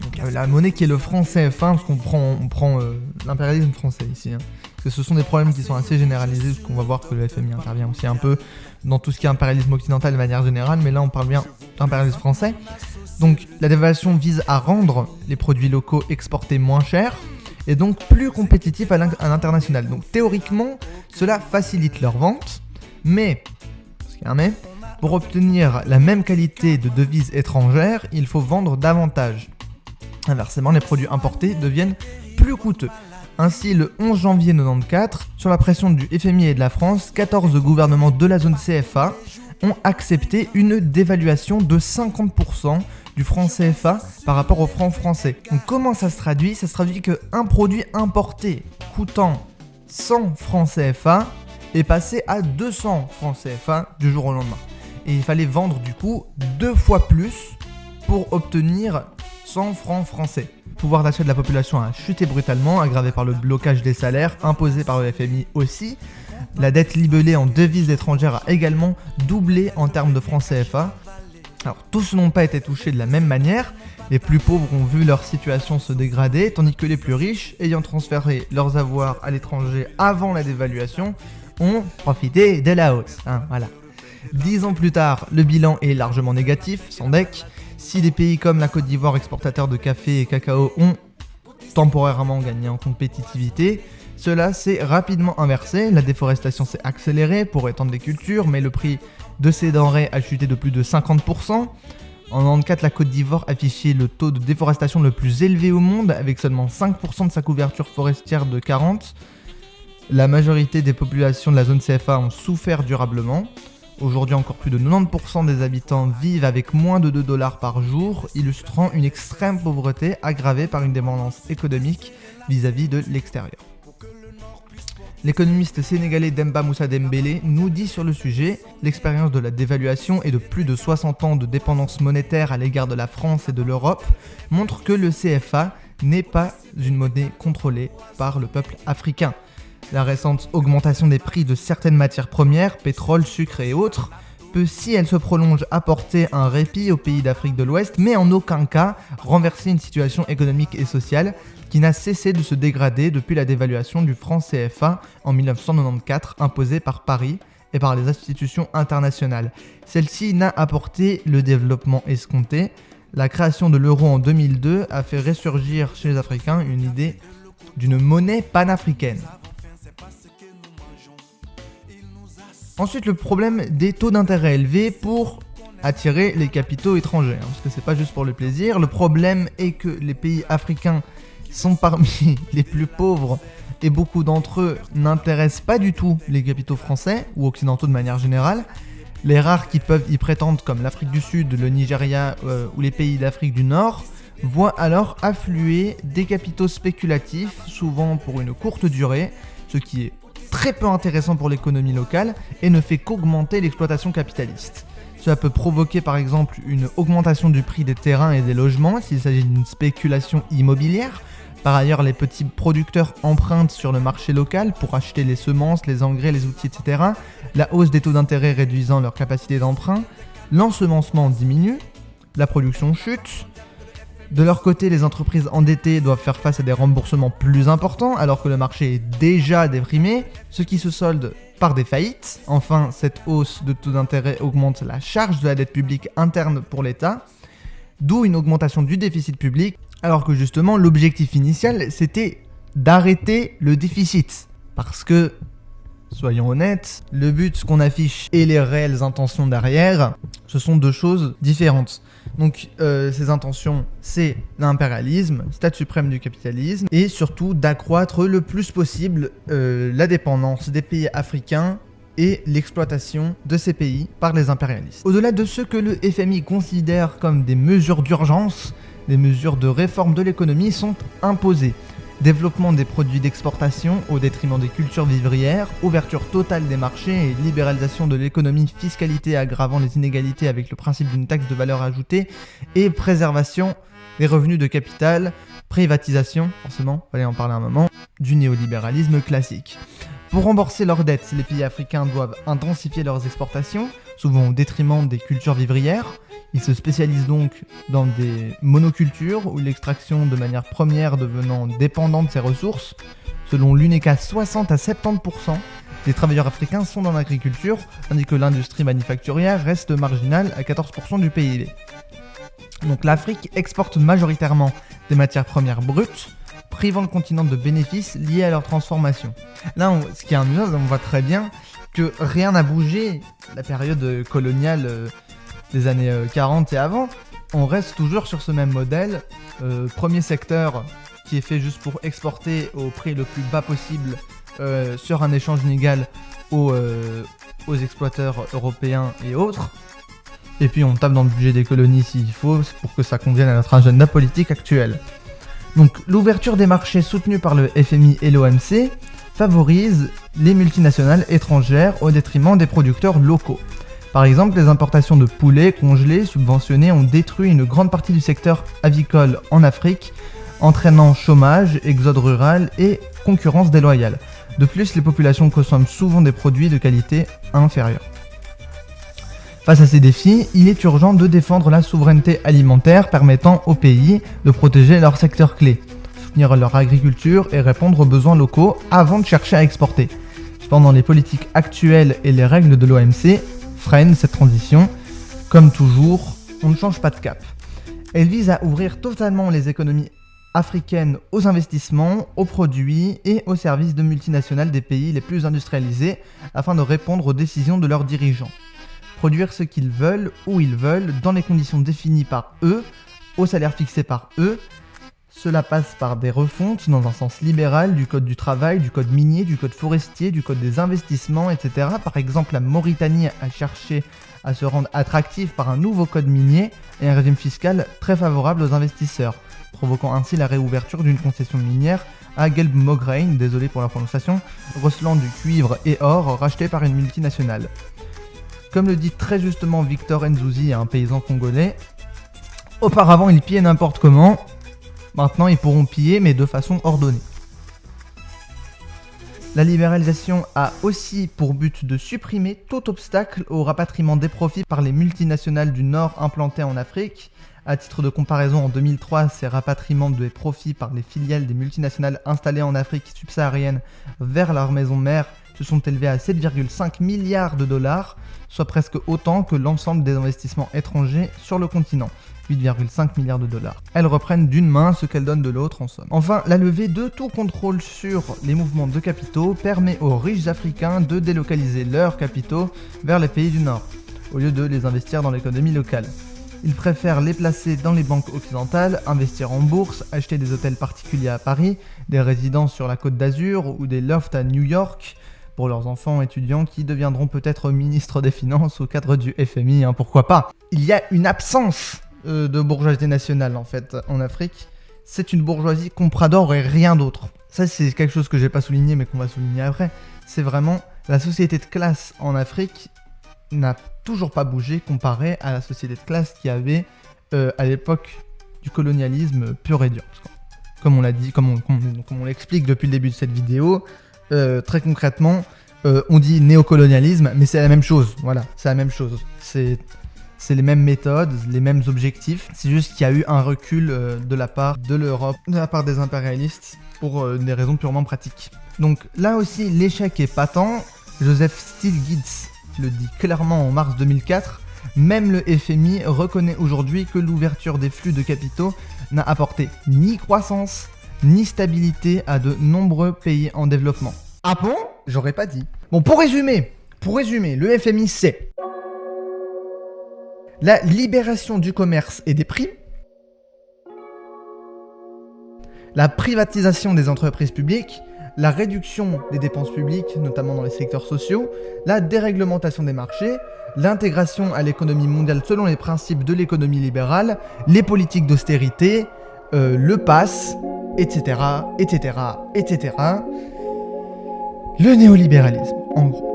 Donc, la monnaie qui est le franc CFA, parce qu'on prend l'impérialisme français ici. Parce que ce sont des problèmes qui sont assez généralisés, parce qu'on va voir que le FMI intervient aussi un peu dans tout ce qui est impérialisme occidental de manière générale, mais là on parle bien d'impérialisme français. Donc la dévaluation vise à rendre les produits locaux exportés moins chers, et donc plus compétitifs à l'international. Donc théoriquement, cela facilite leur vente, mais, parce qu'il y a un mais, pour obtenir la même qualité de devises étrangères, il faut vendre davantage. Inversement, les produits importés deviennent plus coûteux. Ainsi, le 11 janvier 1994, sur la pression du FMI et de la France, 14 gouvernements de la zone CFA ont accepté une dévaluation de 50% du franc CFA par rapport au franc français. Donc comment ça se traduit? Ça se traduit qu'un produit importé coûtant 100 francs CFA est passé à 200 francs CFA du jour au lendemain. Et il fallait vendre du coup 2 fois plus pour obtenir 100 francs français. Le pouvoir d'achat de la population a chuté brutalement, aggravé par le blocage des salaires, imposé par le FMI aussi. La dette libellée en devises étrangères a également doublé en termes de francs CFA. Alors tous n'ont pas été touchés de la même manière. Les plus pauvres ont vu leur situation se dégrader, tandis que les plus riches, ayant transféré leurs avoirs à l'étranger avant la dévaluation, ont profité de la hausse. Voilà. 10 ans plus tard, le bilan est largement négatif, sans deck. Si des pays comme la Côte d'Ivoire, exportateurs de café et cacao, ont temporairement gagné en compétitivité, cela s'est rapidement inversé. La déforestation s'est accélérée pour étendre les cultures, mais le prix de ces denrées a chuté de plus de 50%. En 1994, la Côte d'Ivoire affichait le taux de déforestation le plus élevé au monde, avec seulement 5% de sa couverture forestière de 40%. La majorité des populations de la zone CFA ont souffert durablement. Aujourd'hui, encore plus de 90% des habitants vivent avec moins de $2 par jour, illustrant une extrême pauvreté aggravée par une dépendance économique vis-à-vis de l'extérieur. L'économiste sénégalais Demba Moussa Dembélé nous dit sur le sujet « L'expérience de la dévaluation et de plus de 60 ans de dépendance monétaire à l'égard de la France et de l'Europe montre que le CFA n'est pas une monnaie contrôlée par le peuple africain. La récente augmentation des prix de certaines matières premières, pétrole, sucre et autres, peut, si elle se prolonge, apporter un répit aux pays d'Afrique de l'Ouest, mais en aucun cas renverser une situation économique et sociale qui n'a cessé de se dégrader depuis la dévaluation du franc CFA en 1994 imposée par Paris et par les institutions internationales. Celle-ci n'a apporté le développement escompté. La création de l'euro en 2002 a fait ressurgir chez les Africains une idée d'une monnaie panafricaine. Ensuite, le problème des taux d'intérêt élevés pour attirer les capitaux étrangers, parce que c'est pas juste pour le plaisir. Le problème est que les pays africains sont parmi les plus pauvres et beaucoup d'entre eux n'intéressent pas du tout les capitaux français ou occidentaux de manière générale. Les rares qui peuvent y prétendre, comme l'Afrique du Sud, le Nigeria ou les pays d'Afrique du Nord, voient alors affluer des capitaux spéculatifs, souvent pour une courte durée, ce qui est très peu intéressant pour l'économie locale et ne fait qu'augmenter l'exploitation capitaliste. Cela peut provoquer par exemple une augmentation du prix des terrains et des logements s'il s'agit d'une spéculation immobilière. Par ailleurs, les petits producteurs empruntent sur le marché local pour acheter les semences, les engrais, les outils, etc. La hausse des taux d'intérêt réduisant leur capacité d'emprunt, l'ensemencement diminue, la production chute. De leur côté, les entreprises endettées doivent faire face à des remboursements plus importants alors que le marché est déjà déprimé, ce qui se solde par des faillites. Enfin, cette hausse de taux d'intérêt augmente la charge de la dette publique interne pour l'État, d'où une augmentation du déficit public, alors que justement l'objectif initial c'était d'arrêter le déficit. Parce que, soyons honnêtes, le but qu'on affiche et les réelles intentions derrière, ce sont deux choses différentes. Donc ces intentions, c'est l'impérialisme, stade suprême du capitalisme, et surtout d'accroître le plus possible la dépendance des pays africains et l'exploitation de ces pays par les impérialistes. Au-delà de ce que le FMI considère comme des mesures d'urgence, des mesures de réforme de l'économie sont imposées. Développement des produits d'exportation au détriment des cultures vivrières, ouverture totale des marchés et libéralisation de l'économie, fiscalité aggravant les inégalités avec le principe d'une taxe de valeur ajoutée et préservation des revenus de capital, privatisation, forcément, fallait en parler un moment, du néolibéralisme classique. Pour rembourser leurs dettes, les pays africains doivent intensifier leurs exportations, souvent au détriment des cultures vivrières. Ils se spécialisent donc dans des monocultures où l'extraction de matières premières devenant dépendante de ces ressources. Selon l'UNECA, 60 à 70% des travailleurs africains sont dans l'agriculture, tandis que l'industrie manufacturière reste marginale à 14% du PIB. Donc l'Afrique exporte majoritairement des matières premières brutes, privant le continent de bénéfices liés à leur transformation. Là, ce qui est amusant, on voit très bien que rien n'a bougé. La période coloniale des années 40 et avant, on reste toujours sur ce même modèle. Premier secteur qui est fait juste pour exporter au prix le plus bas possible sur un échange inégal aux exploiteurs européens et autres. Et puis on tape dans le budget des colonies s'il faut, pour que ça convienne à notre agenda politique actuel. Donc l'ouverture des marchés soutenue par le FMI et l'OMC favorise les multinationales étrangères au détriment des producteurs locaux. Par exemple, les importations de poulets congelés subventionnés ont détruit une grande partie du secteur avicole en Afrique, entraînant chômage, exode rural et concurrence déloyale. De plus, les populations consomment souvent des produits de qualité inférieure. Face à ces défis, il est urgent de défendre la souveraineté alimentaire permettant aux pays de protéger leurs secteurs clés, soutenir leur agriculture et répondre aux besoins locaux avant de chercher à exporter. Cependant, les politiques actuelles et les règles de l'OMC freinent cette transition. Comme toujours, on ne change pas de cap. Elle vise à ouvrir totalement les économies africaines aux investissements, aux produits et aux services de multinationales des pays les plus industrialisés afin de répondre aux décisions de leurs dirigeants. Produire ce qu'ils veulent, où ils veulent, dans les conditions définies par eux, au salaire fixé par eux. Cela passe par des refontes dans un sens libéral du code du travail, du code minier, du code forestier, du code des investissements, etc. Par exemple, la Mauritanie a cherché à se rendre attractive par un nouveau code minier et un régime fiscal très favorable aux investisseurs, provoquant ainsi la réouverture d'une concession minière à Gelbmograine, désolé pour la prononciation, recelant du cuivre et or racheté par une multinationale. Comme le dit très justement Victor Nzouzi, un paysan congolais, auparavant ils pillaient n'importe comment, maintenant ils pourront piller mais de façon ordonnée. La libéralisation a aussi pour but de supprimer tout obstacle au rapatriement des profits par les multinationales du Nord implantées en Afrique. À titre de comparaison, en 2003, ces rapatriements de profits par les filiales des multinationales installées en Afrique subsaharienne vers leur maison mère se sont élevés à 7,5 milliards de dollars, soit presque autant que l'ensemble des investissements étrangers sur le continent. 8,5 milliards de dollars. Elles reprennent d'une main ce qu'elles donnent de l'autre en somme. Enfin, la levée de tout contrôle sur les mouvements de capitaux permet aux riches africains de délocaliser leurs capitaux vers les pays du Nord, au lieu de les investir dans l'économie locale. Ils préfèrent les placer dans les banques occidentales, investir en bourse, acheter des hôtels particuliers à Paris, des résidences sur la Côte d'Azur ou des lofts à New York, pour leurs enfants étudiants qui deviendront peut-être ministres des Finances au cadre du FMI, pourquoi pas. Il y a une absence de bourgeoisie nationale en fait en Afrique. C'est une bourgeoisie comprador et rien d'autre. Ça c'est quelque chose que j'ai pas souligné mais qu'on va souligner après. C'est vraiment la société de classe en Afrique n'a toujours pas bougé comparé à la société de classe qu'il y avait à l'époque du colonialisme pur et dur. Comme on l'a dit, comme on l'explique depuis le début de cette vidéo, très concrètement, on dit néocolonialisme, mais c'est la même chose. Voilà, c'est la même chose. C'est les mêmes méthodes, les mêmes objectifs. C'est juste qu'il y a eu un recul de la part de l'Europe, de la part des impérialistes, pour des raisons purement pratiques. Donc là aussi, l'échec est patent. Joseph Stiglitz le dit clairement en mars 2004. Même le FMI reconnaît aujourd'hui que l'ouverture des flux de capitaux n'a apporté ni croissance, ni stabilité à de nombreux pays en développement. Ah bon ? J'aurais pas dit. Bon, pour résumer, le FMI c'est la libération du commerce et des prix, la privatisation des entreprises publiques, la réduction des dépenses publiques, notamment dans les secteurs sociaux, la déréglementation des marchés, l'intégration à l'économie mondiale selon les principes de l'économie libérale, les politiques d'austérité, le pass, etc., etc., etc. Le néolibéralisme, en gros.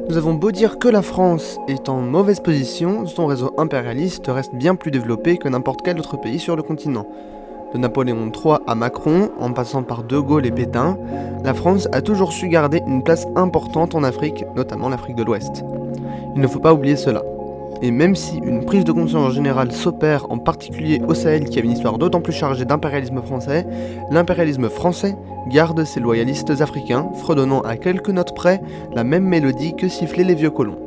Nous avons beau dire que la France est en mauvaise position, son réseau impérialiste reste bien plus développé que n'importe quel autre pays sur le continent. De Napoléon III à Macron, en passant par De Gaulle et Pétain, la France a toujours su garder une place importante en Afrique, notamment l'Afrique de l'Ouest. Il ne faut pas oublier cela. Et même si une prise de conscience générale s'opère en particulier au Sahel qui a une histoire d'autant plus chargée d'impérialisme français, l'impérialisme français garde ses loyalistes africains, fredonnant à quelques notes près la même mélodie que sifflaient les vieux colons.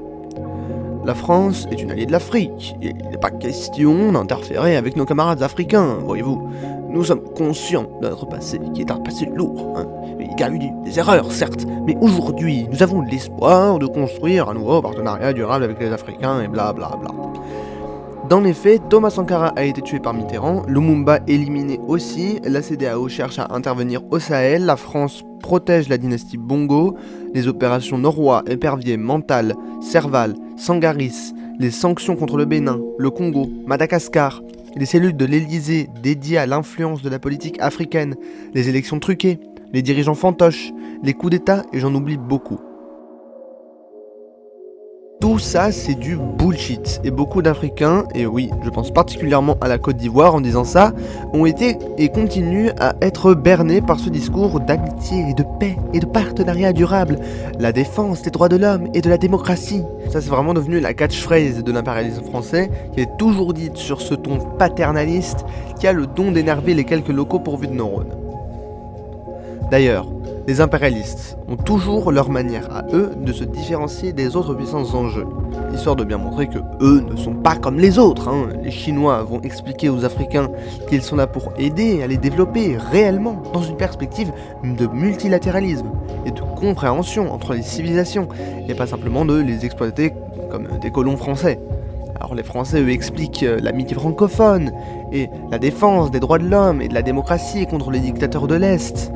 La France est une alliée de l'Afrique, et il n'est pas question d'interférer avec nos camarades africains, voyez-vous. Nous sommes conscients de notre passé, qui est un passé lourd. Il y a eu des erreurs, certes, mais aujourd'hui, nous avons l'espoir de construire un nouveau partenariat durable avec les Africains et blablabla. Dans les faits, Thomas Sankara a été tué par Mitterrand, Lumumba éliminé aussi, la CEDEAO cherche à intervenir au Sahel, la France protège la dynastie Bongo, les opérations Norrois, Épervier, Mental, Serval, Sangaris, les sanctions contre le Bénin, le Congo, Madagascar, les cellules de l'Elysée dédiées à l'influence de la politique africaine, les élections truquées, les dirigeants fantoches, les coups d'état et j'en oublie beaucoup. Tout ça c'est du bullshit et beaucoup d'Africains, et oui, je pense particulièrement à la Côte d'Ivoire en disant ça, ont été et continuent à être bernés par ce discours d'amitié et de paix et de partenariat durable, la défense des droits de l'homme et de la démocratie. Ça c'est vraiment devenu la catchphrase de l'impérialisme français qui est toujours dite sur ce ton paternaliste qui a le don d'énerver les quelques locaux pourvus de neurones. D'ailleurs, les impérialistes ont toujours leur manière à eux de se différencier des autres puissances en jeu, histoire de bien montrer que eux ne sont pas comme les autres. Les Chinois vont expliquer aux Africains qu'ils sont là pour aider à les développer réellement dans une perspective de multilatéralisme et de compréhension entre les civilisations, et pas simplement de les exploiter comme des colons français. Alors les Français eux expliquent l'amitié francophone et la défense des droits de l'homme et de la démocratie contre les dictateurs de l'Est.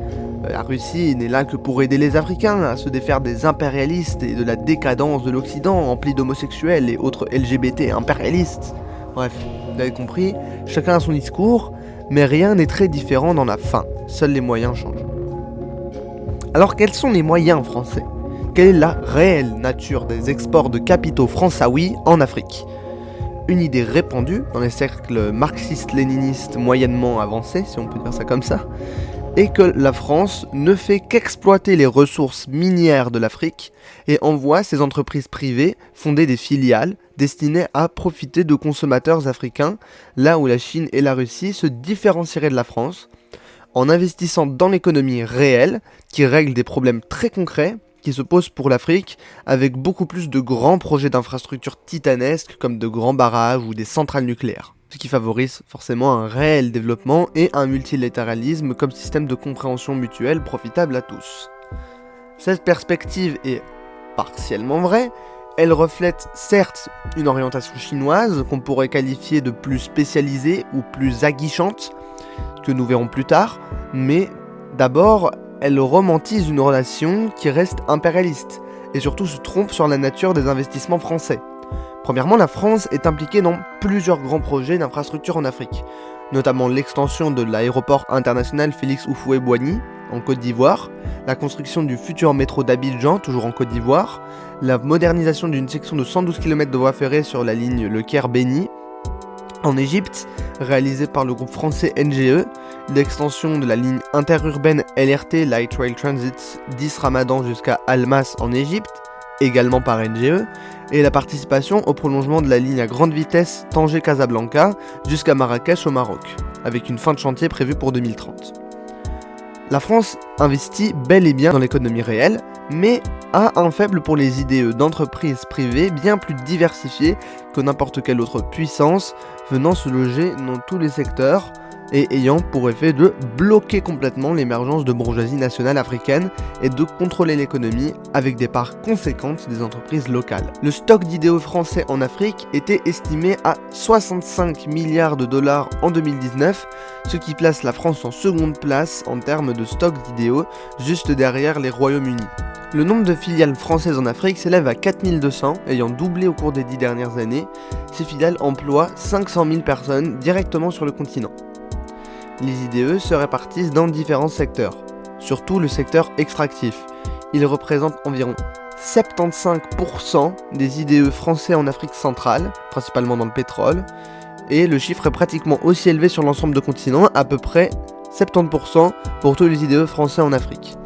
La Russie n'est là que pour aider les Africains à se défaire des impérialistes et de la décadence de l'Occident empli d'homosexuels et autres LGBT impérialistes. Bref, vous avez compris, chacun a son discours, mais rien n'est très différent dans la fin, seuls les moyens changent. Alors quels sont les moyens français ? Quelle est la réelle nature des exports de capitaux françaouis en Afrique ? Une idée répandue dans les cercles marxistes-léninistes moyennement avancés, si on peut dire ça comme ça, est que la France ne fait qu'exploiter les ressources minières de l'Afrique et envoie ses entreprises privées fonder des filiales destinées à profiter de consommateurs africains, là où la Chine et la Russie se différencieraient de la France, en investissant dans l'économie réelle qui règle des problèmes très concrets qui se posent pour l'Afrique avec beaucoup plus de grands projets d'infrastructures titanesques comme de grands barrages ou des centrales nucléaires. Ce qui favorise forcément un réel développement et un multilatéralisme comme système de compréhension mutuelle profitable à tous. Cette perspective est partiellement vraie, elle reflète certes une orientation chinoise qu'on pourrait qualifier de plus spécialisée ou plus aguichante, que nous verrons plus tard, mais d'abord, elle romantise une relation qui reste impérialiste, et surtout se trompe sur la nature des investissements français. Premièrement, la France est impliquée dans plusieurs grands projets d'infrastructure en Afrique, notamment l'extension de l'aéroport international Félix Houphouët-Boigny en Côte d'Ivoire, la construction du futur métro d'Abidjan, toujours en Côte d'Ivoire, la modernisation d'une section de 112 km de voie ferrée sur la ligne Le Caire-Béni, en Égypte, réalisée par le groupe français NGE, l'extension de la ligne interurbaine LRT Light Rail Transit 10 Ramadan jusqu'à Almas en Égypte, également par NGE, et la participation au prolongement de la ligne à grande vitesse Tanger-Casablanca jusqu'à Marrakech au Maroc, avec une fin de chantier prévue pour 2030. La France investit bel et bien dans l'économie réelle, mais a un faible pour les IDE d'entreprises privées bien plus diversifiées que n'importe quelle autre puissance venant se loger dans tous les secteurs et ayant pour effet de bloquer complètement l'émergence de bourgeoisie nationale africaine et de contrôler l'économie avec des parts conséquentes des entreprises locales. Le stock d'IDE français en Afrique était estimé à 65 milliards de dollars en 2019, ce qui place la France en seconde place en termes de stock d'IDE, juste derrière les Royaumes-Unis. Le nombre de filiales françaises en Afrique s'élève à 4200, ayant doublé au cours des 10 dernières années. Ces filiales emploient 500 000 personnes directement sur le continent. Les IDE se répartissent dans différents secteurs, surtout le secteur extractif. Ils représentent environ 75% des IDE français en Afrique centrale, principalement dans le pétrole, et le chiffre est pratiquement aussi élevé sur l'ensemble du continent, à peu près 70% pour tous les IDE français en Afrique.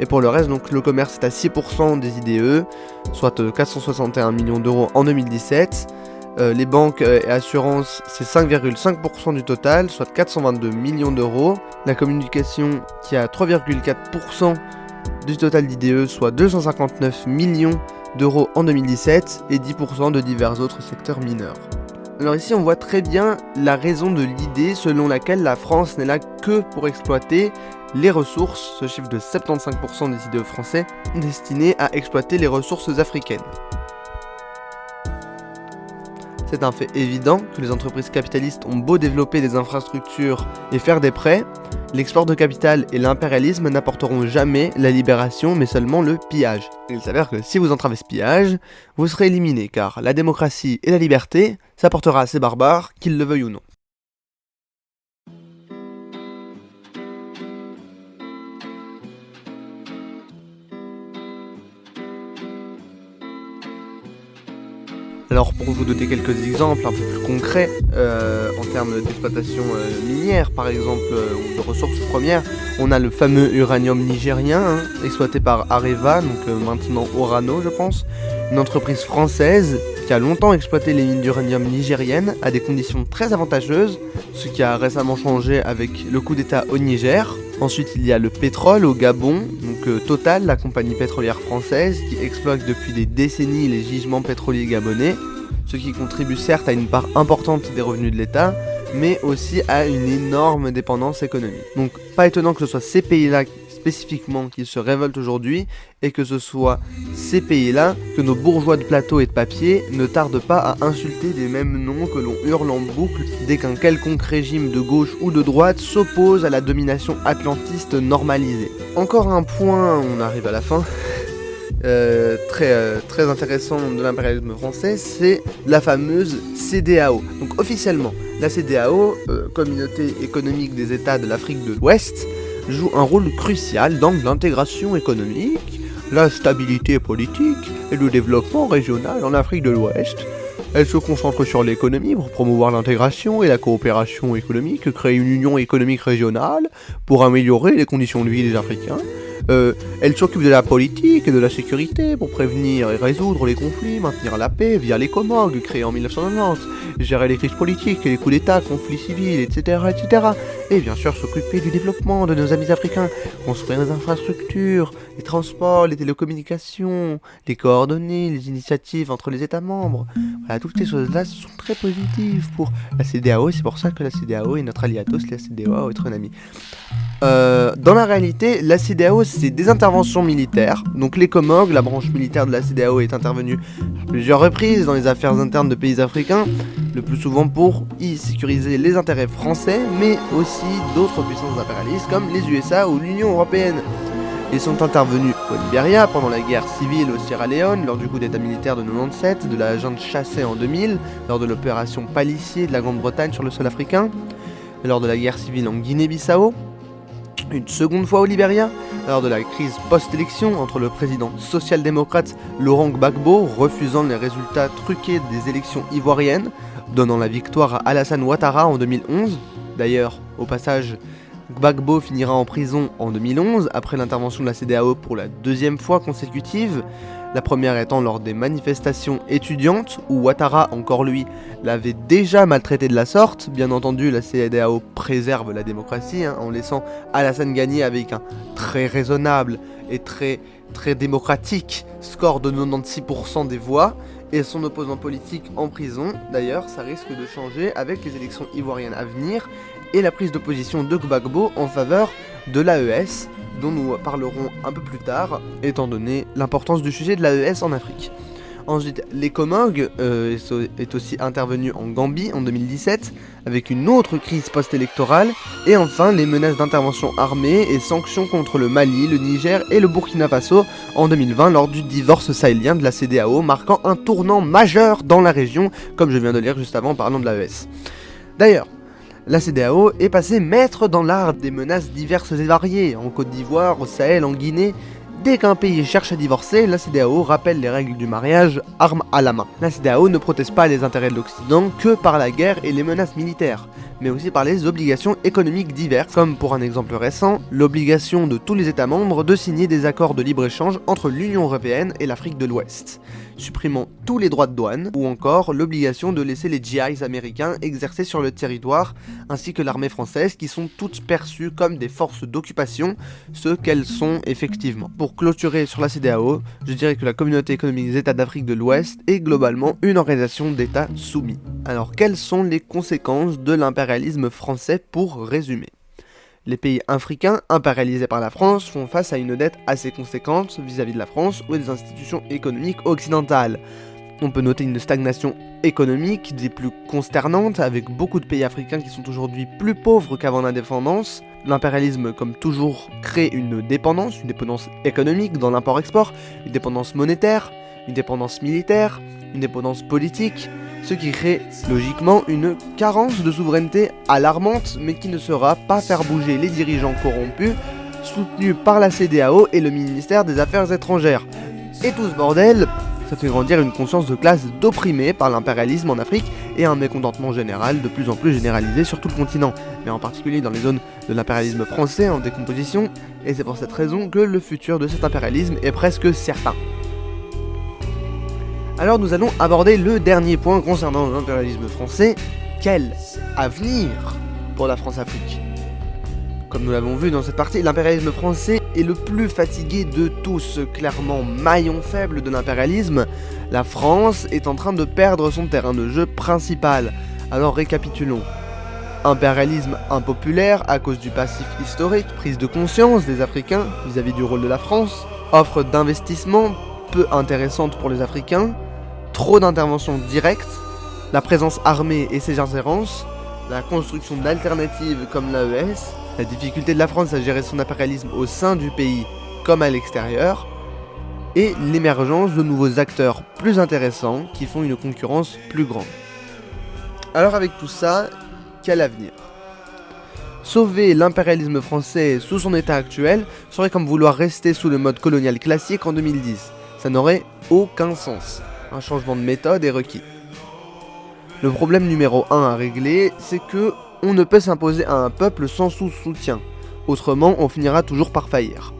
Et pour le reste, donc le commerce est à 6% des IDE, soit 461 millions d'euros en 2017. Les banques et assurances, c'est 5,5% du total, soit 422 millions d'euros. La communication qui a 3,4% du total d'IDE, soit 259 millions d'euros en 2017, et 10% de divers autres secteurs mineurs. Alors ici on voit très bien la raison de l'idée selon laquelle la France n'est là que pour exploiter les ressources, ce chiffre de 75% des IDE français destinés à exploiter les ressources africaines. C'est un fait évident que les entreprises capitalistes ont beau développer des infrastructures et faire des prêts, l'export de capital et l'impérialisme n'apporteront jamais la libération mais seulement le pillage. Il s'avère que si vous entravez ce pillage, vous serez éliminé car la démocratie et la liberté s'apportera à ces barbares, qu'ils le veuillent ou non. Alors pour vous donner quelques exemples un peu plus concrets en termes d'exploitation minière par exemple ou de ressources premières, on a le fameux uranium nigérien exploité par Areva, donc maintenant Orano je pense, une entreprise française qui a longtemps exploité les mines d'uranium nigériennes à des conditions très avantageuses, ce qui a récemment changé avec le coup d'état au Niger. Ensuite il y a le pétrole au Gabon, donc Total, la compagnie pétrolière française qui exploite depuis des décennies les gisements pétroliers gabonais, ce qui contribue certes à une part importante des revenus de l'État, mais aussi à une énorme dépendance économique. Donc pas étonnant que ce soit ces pays-là spécifiquement qui se révoltent aujourd'hui, et que ce soit ces pays-là que nos bourgeois de plateau et de papier ne tardent pas à insulter des mêmes noms que l'on hurle en boucle dès qu'un quelconque régime de gauche ou de droite s'oppose à la domination atlantiste normalisée. Encore un point, on arrive à la fin. très intéressant de l'impérialisme français, c'est la fameuse CEDEAO. Donc officiellement, la CEDEAO, Communauté économique des États de l'Afrique de l'Ouest, joue un rôle crucial dans l'intégration économique, la stabilité politique et le développement régional en Afrique de l'Ouest. Elle se concentre sur l'économie pour promouvoir l'intégration et la coopération économique, créer une union économique régionale pour améliorer les conditions de vie des Africains. Elle s'occupe de la politique et de la sécurité pour prévenir et résoudre les conflits, maintenir la paix via les COMOG créés en 1990, gérer les crises politiques et les coups d'état, conflits civils, etc., etc. Et bien sûr s'occuper du développement de nos amis africains, construire les infrastructures, les transports, les télécommunications, les coordonnées, les initiatives entre les États membres. Voilà, toutes ces choses-là sont très positives pour la CEDEAO, et c'est pour ça que la CEDEAO est notre allié à tous, la CEDEAO est un ami. Dans la réalité, la CEDEAO c'est des interventions militaires. Donc les COMOG, la branche militaire de la CEDEAO, est intervenue à plusieurs reprises dans les affaires internes de pays africains, le plus souvent pour y sécuriser les intérêts français, mais aussi d'autres puissances impérialistes comme les USA ou l'Union Européenne. Ils sont intervenus au Libéria pendant la guerre civile au Sierra Leone, lors du coup d'état militaire de 97, de la junte chassée en 2000, lors de l'opération Palicier de la Grande-Bretagne sur le sol africain, lors de la guerre civile en Guinée-Bissau, une seconde fois au Libéria, lors de la crise post-élection entre le président social-démocrate Laurent Gbagbo refusant les résultats truqués des élections ivoiriennes, donnant la victoire à Alassane Ouattara en 2011. D'ailleurs, au passage, Gbagbo finira en prison en 2011 après l'intervention de la CEDEAO pour la deuxième fois consécutive, la première étant lors des manifestations étudiantes où Ouattara, encore lui, l'avait déjà maltraité de la sorte. Bien entendu, la CEDEAO préserve la démocratie en laissant Alassane gagner avec un très raisonnable et très démocratique score de 96% des voix et son opposant politique en prison. D'ailleurs, ça risque de changer avec les élections ivoiriennes à venir et la prise de position de Gbagbo en faveur de l'AES, dont nous parlerons un peu plus tard, étant donné l'importance du sujet de l'AES en Afrique. Ensuite, les COMOG est aussi intervenu en Gambie en 2017, avec une autre crise post-électorale, et enfin les menaces d'intervention armée et sanctions contre le Mali, le Niger et le Burkina Faso en 2020 lors du divorce sahélien de la CEDEAO, marquant un tournant majeur dans la région, comme je viens de lire juste avant en parlant de l'AES. D'ailleurs, la CEDEAO est passée maître dans l'art des menaces diverses et variées, en Côte d'Ivoire, au Sahel, en Guinée. Dès qu'un pays cherche à divorcer, la CEDEAO rappelle les règles du mariage, arme à la main. La CEDEAO ne protège pas les intérêts de l'Occident que par la guerre et les menaces militaires, mais aussi par les obligations économiques diverses, comme pour un exemple récent, l'obligation de tous les États membres de signer des accords de libre-échange entre l'Union Européenne et l'Afrique de l'Ouest, supprimant tous les droits de douane, ou encore l'obligation de laisser les GIs américains exercer sur le territoire, ainsi que l'armée française, qui sont toutes perçues comme des forces d'occupation, ce qu'elles sont effectivement. Pour clôturer sur la CEDEAO, je dirais que la Communauté économique des États d'Afrique de l'Ouest est globalement une organisation d'États soumis. Alors quelles sont les conséquences de l'impérialisme français pour résumer ? Les pays africains impérialisés par la France font face à une dette assez conséquente vis-à-vis de la France ou des institutions économiques occidentales. On peut noter une stagnation économique des plus consternantes, avec beaucoup de pays africains qui sont aujourd'hui plus pauvres qu'avant l'indépendance. L'impérialisme, comme toujours, crée une dépendance économique dans l'import-export, une dépendance monétaire, une dépendance militaire, une dépendance politique, ce qui crée logiquement une carence de souveraineté alarmante, mais qui ne saura pas faire bouger les dirigeants corrompus, soutenus par la CEDEAO et le ministère des Affaires étrangères. Et tout ce bordel, ça fait grandir une conscience de classe d'opprimés par l'impérialisme en Afrique et un mécontentement général de plus en plus généralisé sur tout le continent, mais en particulier dans les zones de l'impérialisme français en décomposition, et c'est pour cette raison que le futur de cet impérialisme est presque certain. Alors nous allons aborder le dernier point concernant l'impérialisme français. Quel avenir pour la France-Afrique ? Comme nous l'avons vu dans cette partie, l'impérialisme français est le plus fatigué de tous. Clairement maillon faible de l'impérialisme, la France est en train de perdre son terrain de jeu principal. Alors récapitulons. Impérialisme impopulaire à cause du passif historique, prise de conscience des Africains vis-à-vis du rôle de la France, offre d'investissement peu intéressante pour les Africains, trop d'interventions directes, la présence armée et ses ingérences, la construction d'alternatives comme l'AES, la difficulté de la France à gérer son impérialisme au sein du pays comme à l'extérieur, et l'émergence de nouveaux acteurs plus intéressants qui font une concurrence plus grande. Alors avec tout ça, quel avenir ? Sauver l'impérialisme français sous son état actuel serait comme vouloir rester sous le mode colonial classique en 2010. Ça n'aurait aucun sens. Un changement de méthode est requis. Le problème numéro 1 à régler, c'est que on ne peut s'imposer à un peuple sans soutien. Autrement, on finira toujours par faillir.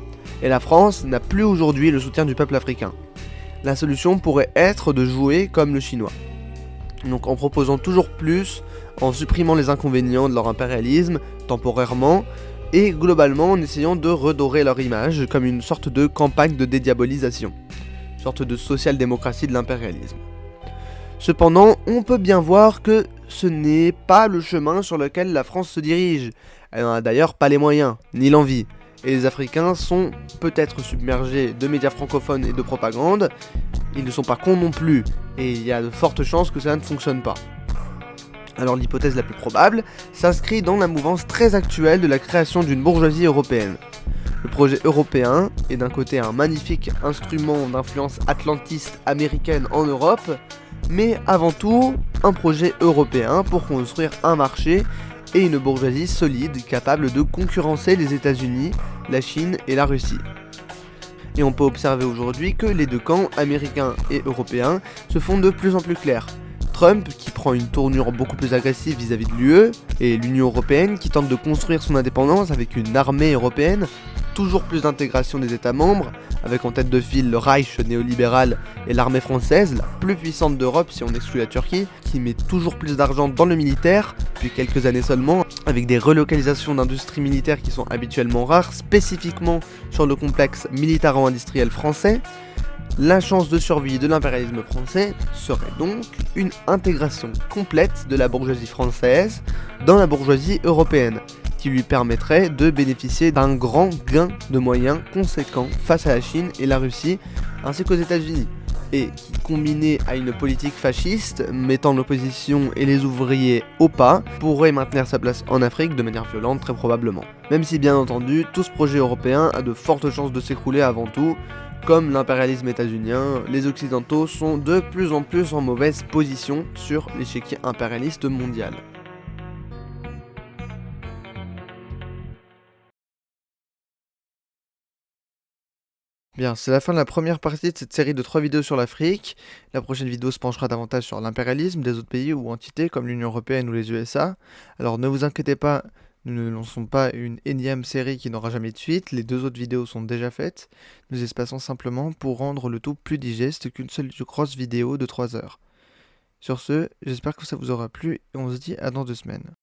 Et la France n'a plus aujourd'hui le soutien du peuple africain. La solution pourrait être de jouer comme le chinois. Donc en proposant toujours plus, en supprimant les inconvénients de leur impérialisme, temporairement, et globalement en essayant de redorer leur image comme une sorte de campagne de dédiabolisation, une sorte de social-démocratie de l'impérialisme. Cependant, on peut bien voir que ce n'est pas le chemin sur lequel la France se dirige. Elle n'en a d'ailleurs pas les moyens, ni l'envie. Et les Africains sont peut-être submergés de médias francophones et de propagande, ils ne sont pas cons non plus, et il y a de fortes chances que ça ne fonctionne pas. Alors l'hypothèse la plus probable s'inscrit dans la mouvance très actuelle de la création d'une bourgeoisie européenne. Le projet européen est d'un côté un magnifique instrument d'influence atlantiste américaine en Europe, mais avant tout un projet européen pour construire un marché et une bourgeoisie solide capable de concurrencer les États-Unis, la Chine et la Russie. Et on peut observer aujourd'hui que les deux camps, américains et européens, se font de plus en plus clairs. Trump qui prend une tournure beaucoup plus agressive vis-à-vis de l'UE, et l'Union européenne qui tente de construire son indépendance avec une armée européenne, toujours plus d'intégration des États membres, avec en tête de file le Reich néolibéral et l'armée française, la plus puissante d'Europe si on exclut la Turquie, qui met toujours plus d'argent dans le militaire, depuis quelques années seulement, avec des relocalisations d'industries militaires qui sont habituellement rares, spécifiquement sur le complexe militaro-industriel français. La chance de survie de l'impérialisme français serait donc une intégration complète de la bourgeoisie française dans la bourgeoisie européenne, qui lui permettrait de bénéficier d'un grand gain de moyens conséquents face à la Chine et la Russie, ainsi qu'aux États-Unis, et qui, combiné à une politique fasciste, mettant l'opposition et les ouvriers au pas, pourrait maintenir sa place en Afrique de manière violente très probablement. Même si bien entendu, tout ce projet européen a de fortes chances de s'écrouler avant tout. Comme l'impérialisme états-unien, les occidentaux sont de plus en plus en mauvaise position sur l'échiquier impérialiste mondial. Bien, c'est la fin de la première partie de cette série de 3 vidéos sur l'Afrique. La prochaine vidéo se penchera davantage sur l'impérialisme des autres pays ou entités comme l'Union Européenne ou les USA. Alors ne vous inquiétez pas, nous ne lançons pas une énième série qui n'aura jamais de suite, les 2 autres vidéos sont déjà faites. Nous espacons simplement pour rendre le tout plus digeste qu'une seule grosse vidéo de 3 heures. Sur ce, j'espère que ça vous aura plu et on se dit à dans 2 semaines.